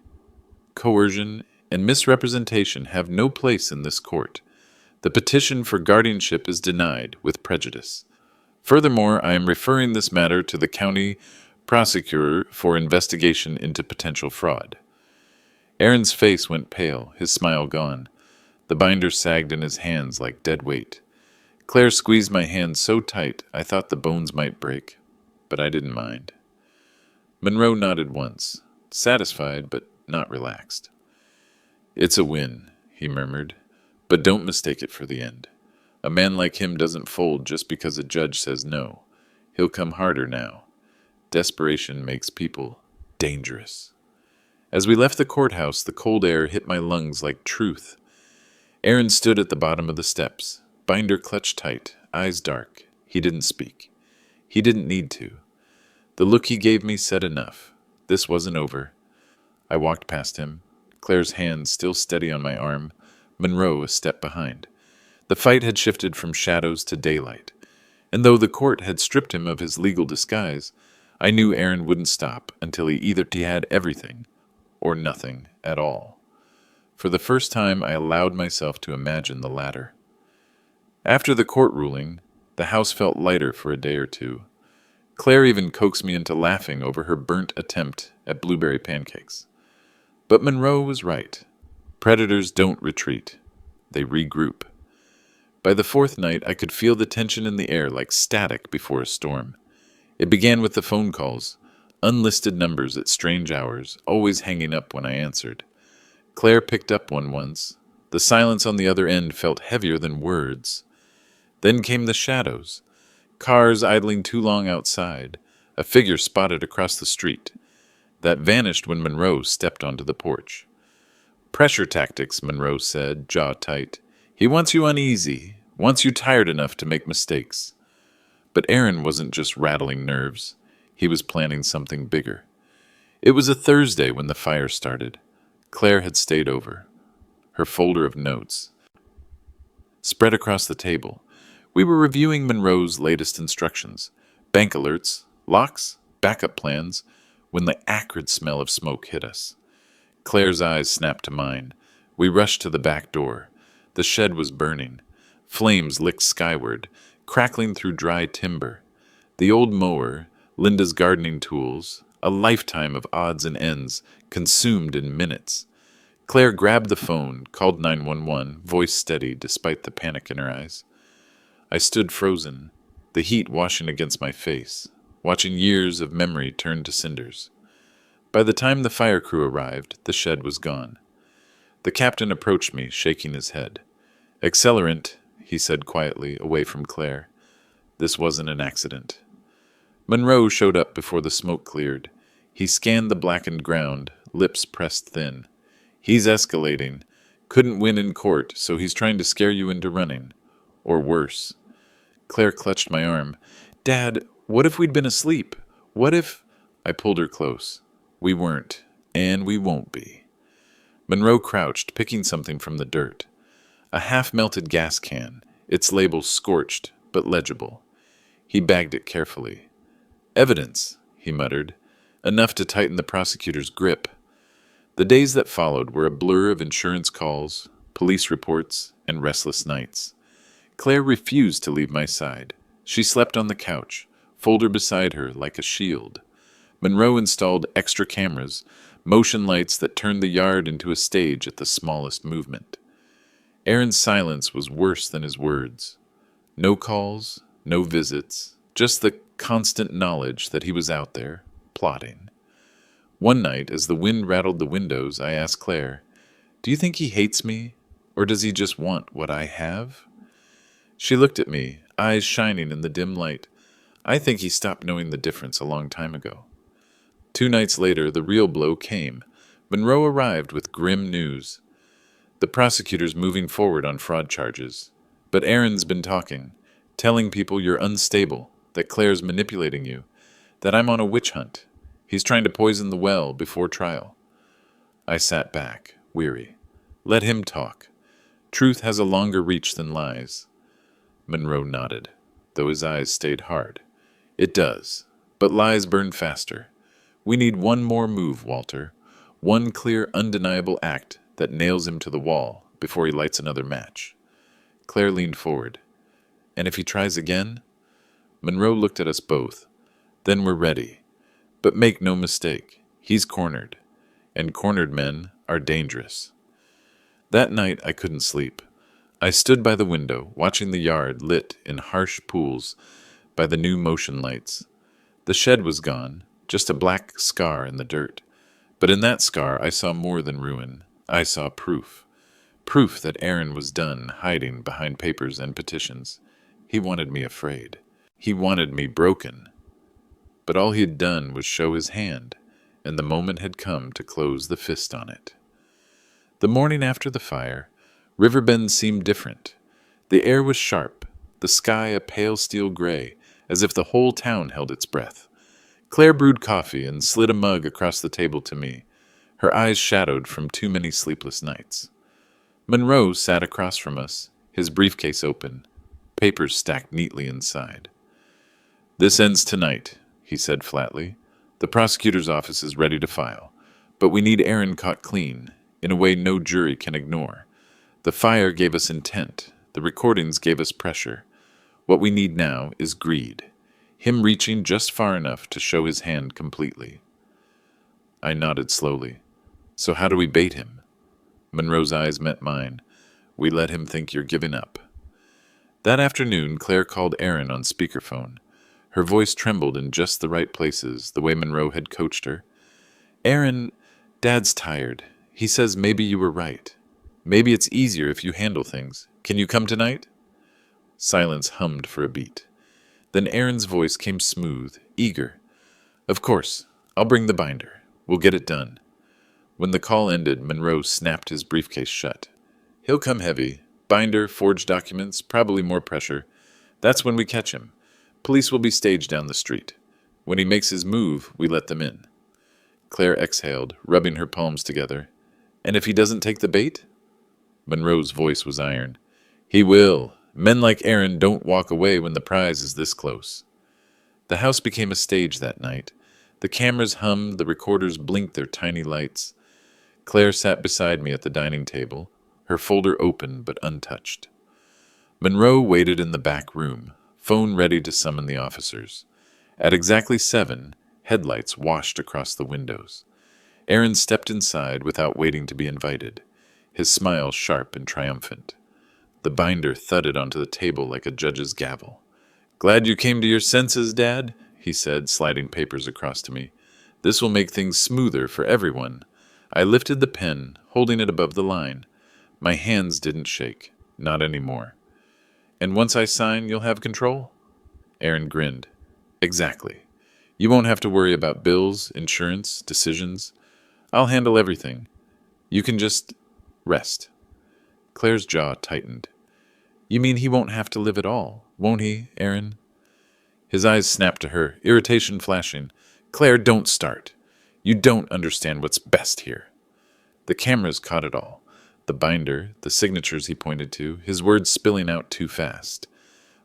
coercion, and misrepresentation have no place in this court. The petition for guardianship is denied with prejudice. Furthermore, I am referring this matter to the county prosecutor for investigation into potential fraud. Aaron's face went pale, his smile gone. The binder sagged in his hands like dead weight. Claire squeezed my hand so tight I thought the bones might break, but I didn't mind. Monroe nodded once, satisfied but not relaxed. "It's a win," he murmured, "but don't mistake it for the end. A man like him doesn't fold just because a judge says no. He'll come harder now. Desperation makes people dangerous." As we left the courthouse, the cold air hit my lungs like truth. Aaron stood at the bottom of the steps, binder clutched tight, eyes dark. He didn't speak. He didn't need to. The look he gave me said enough. This wasn't over. I walked past him, Claire's hand still steady on my arm, Monroe a step behind. The fight had shifted from shadows to daylight, and though the court had stripped him of his legal disguise, I knew Aaron wouldn't stop until he had everything or nothing at all. For the first time, I allowed myself to imagine the latter. After the court ruling, the house felt lighter for a day or two. Claire even coaxed me into laughing over her burnt attempt at blueberry pancakes. But Monroe was right. Predators don't retreat. They regroup. By the fourth night, I could feel the tension in the air like static before a storm. It began with the phone calls, unlisted numbers at strange hours, always hanging up when I answered. Claire picked up one once. The silence on the other end felt heavier than words. Then came the shadows. Cars idling too long outside. A figure spotted across the street. That vanished when Monroe stepped onto the porch. "Pressure tactics," Monroe said, jaw tight. "He wants you uneasy, wants you tired enough to make mistakes." But Aaron wasn't just rattling nerves. He was planning something bigger. It was a Thursday when the fire started. Claire had stayed over. Her folder of notes spread across the table. We were reviewing Monroe's latest instructions. Bank alerts, locks, backup plans, when the acrid smell of smoke hit us. Claire's eyes snapped to mine. We rushed to the back door. The shed was burning. Flames licked skyward, crackling through dry timber. The old mower, Linda's gardening tools, a lifetime of odds and ends, consumed in minutes. Claire grabbed the phone, called 911, voice steady despite the panic in her eyes. I stood frozen, the heat washing against my face, watching years of memory turn to cinders. By the time the fire crew arrived, the shed was gone. The captain approached me, shaking his head. "Accelerant," he said quietly, away from Claire. This wasn't an accident. Monroe showed up before the smoke cleared. He scanned the blackened ground, lips pressed thin. "He's escalating. Couldn't win in court, so he's trying to scare you into running. Or worse." Claire clutched my arm. "Dad, what if we'd been asleep? What if—" I pulled her close. We weren't, and we won't be. Monroe crouched, picking something from the dirt. A half-melted gas can, its label scorched but legible. He bagged it carefully. "Evidence," he muttered, enough to tighten the prosecutor's grip. The days that followed were a blur of insurance calls, police reports, and restless nights. Claire refused to leave my side. She slept on the couch, folder beside her like a shield. Monroe installed extra cameras, motion lights that turned the yard into a stage at the smallest movement. Aaron's silence was worse than his words. No calls, no visits, just the constant knowledge that he was out there, plotting. One night, as the wind rattled the windows, I asked Claire, "Do you think he hates me, or does he just want what I have?" She looked at me, eyes shining in the dim light. "I think he stopped knowing the difference a long time ago." 2 nights later, the real blow came. Monroe arrived with grim news. The prosecutor's moving forward on fraud charges. But Aaron's been talking, telling people you're unstable, that Claire's manipulating you, that I'm on a witch hunt. He's trying to poison the well before trial. I sat back, weary. Let him talk. Truth has a longer reach than lies. Monroe nodded, though his eyes stayed hard. "It does, but lies burn faster. We need one more move, Walter. One clear, undeniable act that nails him to the wall before he lights another match." Claire leaned forward. And if he tries again? Monroe looked at us both. Then we're ready. But make no mistake, he's cornered. And cornered men are dangerous. That night I couldn't sleep. I stood by the window, watching the yard lit in harsh pools by the new motion lights. The shed was gone, just a black scar in the dirt. But in that scar I saw more than ruin. I saw proof. Proof that Aaron was done hiding behind papers and petitions. He wanted me afraid. He wanted me broken. But all he had done was show his hand, and the moment had come to close the fist on it. The morning after the fire, Riverbend seemed different. The air was sharp, the sky a pale steel gray, as if the whole town held its breath. Claire brewed coffee and slid a mug across the table to me, her eyes shadowed from too many sleepless nights. Monroe sat across from us, his briefcase open, papers stacked neatly inside. "This ends tonight," he said flatly. "The prosecutor's office is ready to file, but we need Aaron caught clean, in a way no jury can ignore. The fire gave us intent, the recordings gave us pressure. What we need now is greed, him reaching just far enough to show his hand completely." I nodded slowly. "So how do we bait him?" Monroe's eyes met mine. "We let him think you're giving up." That afternoon, Claire called Aaron on speakerphone. Her voice trembled in just the right places, the way Monroe had coached her. "Aaron, Dad's tired. He says maybe you were right. Maybe it's easier if you handle things. Can you come tonight?" Silence hummed for a beat. Then Aaron's voice came smooth, eager. "Of course. I'll bring the binder. We'll get it done." When the call ended, Monroe snapped his briefcase shut. "He'll come heavy. Binder, forged documents, probably more pressure. That's when we catch him. Police will be staged down the street. When he makes his move, we let them in." Claire exhaled, rubbing her palms together. "And if he doesn't take the bait?" Monroe's voice was iron. "He will. Men like Aaron don't walk away when the prize is this close." The house became a stage that night. The cameras hummed, the recorders blinked their tiny lights. Claire sat beside me at the dining table, her folder open but untouched. Monroe waited in the back room, phone ready to summon the officers. At exactly 7, headlights washed across the windows. Aaron stepped inside without waiting to be invited, his smile sharp and triumphant. The binder thudded onto the table like a judge's gavel. "Glad you came to your senses, Dad," he said, sliding papers across to me. "This will make things smoother for everyone." I lifted the pen, holding it above the line. My hands didn't shake, not anymore. "And once I sign, you'll have control?" Aaron grinned. "Exactly. You won't have to worry about bills, insurance, decisions. I'll handle everything. You can just rest." Claire's jaw tightened. "You mean he won't have to live at all, won't he, Aaron?" His eyes snapped to her, irritation flashing. "Claire, don't start. You don't understand what's best here." The cameras caught it all. The binder, the signatures he pointed to, his words spilling out too fast.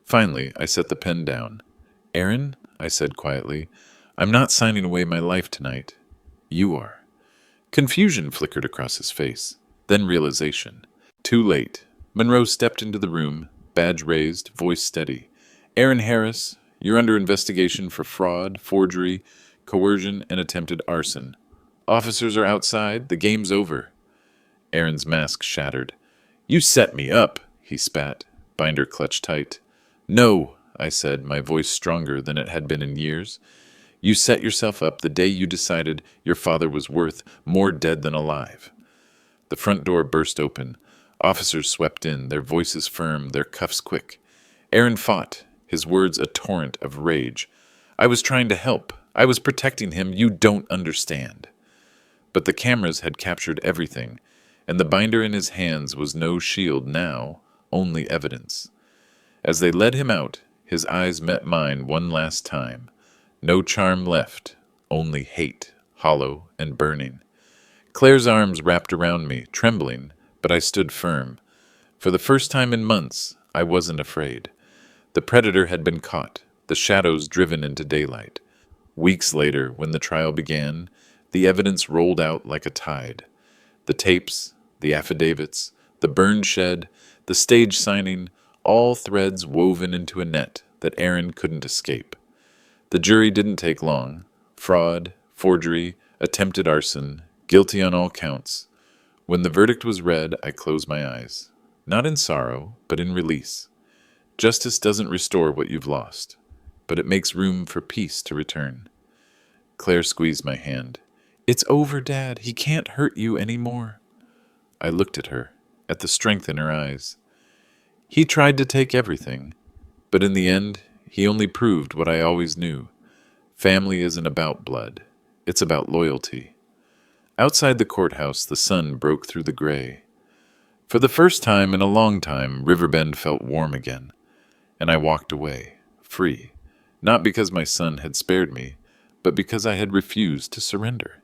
Finally, I set the pen down. "Aaron," I said quietly, "I'm not signing away my life tonight. You are." Confusion flickered across his face, then realization. Too late. Monroe stepped into the room, badge raised, voice steady. "Aaron Harris, you're under investigation for fraud, forgery, coercion, and attempted arson. Officers are outside. The game's over." Aaron's mask shattered. "You set me up," he spat, binder clutched tight. "No," I said, my voice stronger than it had been in years. "You set yourself up the day you decided your father was worth more dead than alive." The front door burst open. Officers swept in, their voices firm, their cuffs quick. Aaron fought, his words a torrent of rage. "I was trying to help. I was protecting him. You don't understand." But the cameras had captured everything, and the binder in his hands was no shield now, only evidence. As they led him out, his eyes met mine one last time. No charm left, only hate, hollow and burning. Claire's arms wrapped around me, trembling, but I stood firm. For the first time in months, I wasn't afraid. The predator had been caught, the shadows driven into daylight. Weeks later, when the trial began, the evidence rolled out like a tide. The tapes, the affidavits, the burned shed, The stage signing, all threads woven into a net that Aaron couldn't escape. The jury didn't take long. Fraud, forgery, attempted arson, guilty on all counts. When the verdict was read, I closed my eyes. Not in sorrow, but in release. Justice doesn't restore what you've lost, but it makes room for peace to return. Claire squeezed my hand. It's over, Dad. He can't hurt you anymore. I looked at her, at the strength in her eyes. He tried to take everything, but in the end, he only proved what I always knew. Family isn't about blood. It's about loyalty. Outside the courthouse, the sun broke through the gray. For the first time in a long time, Riverbend felt warm again, and I walked away, free, not because my son had spared me, but because I had refused to surrender.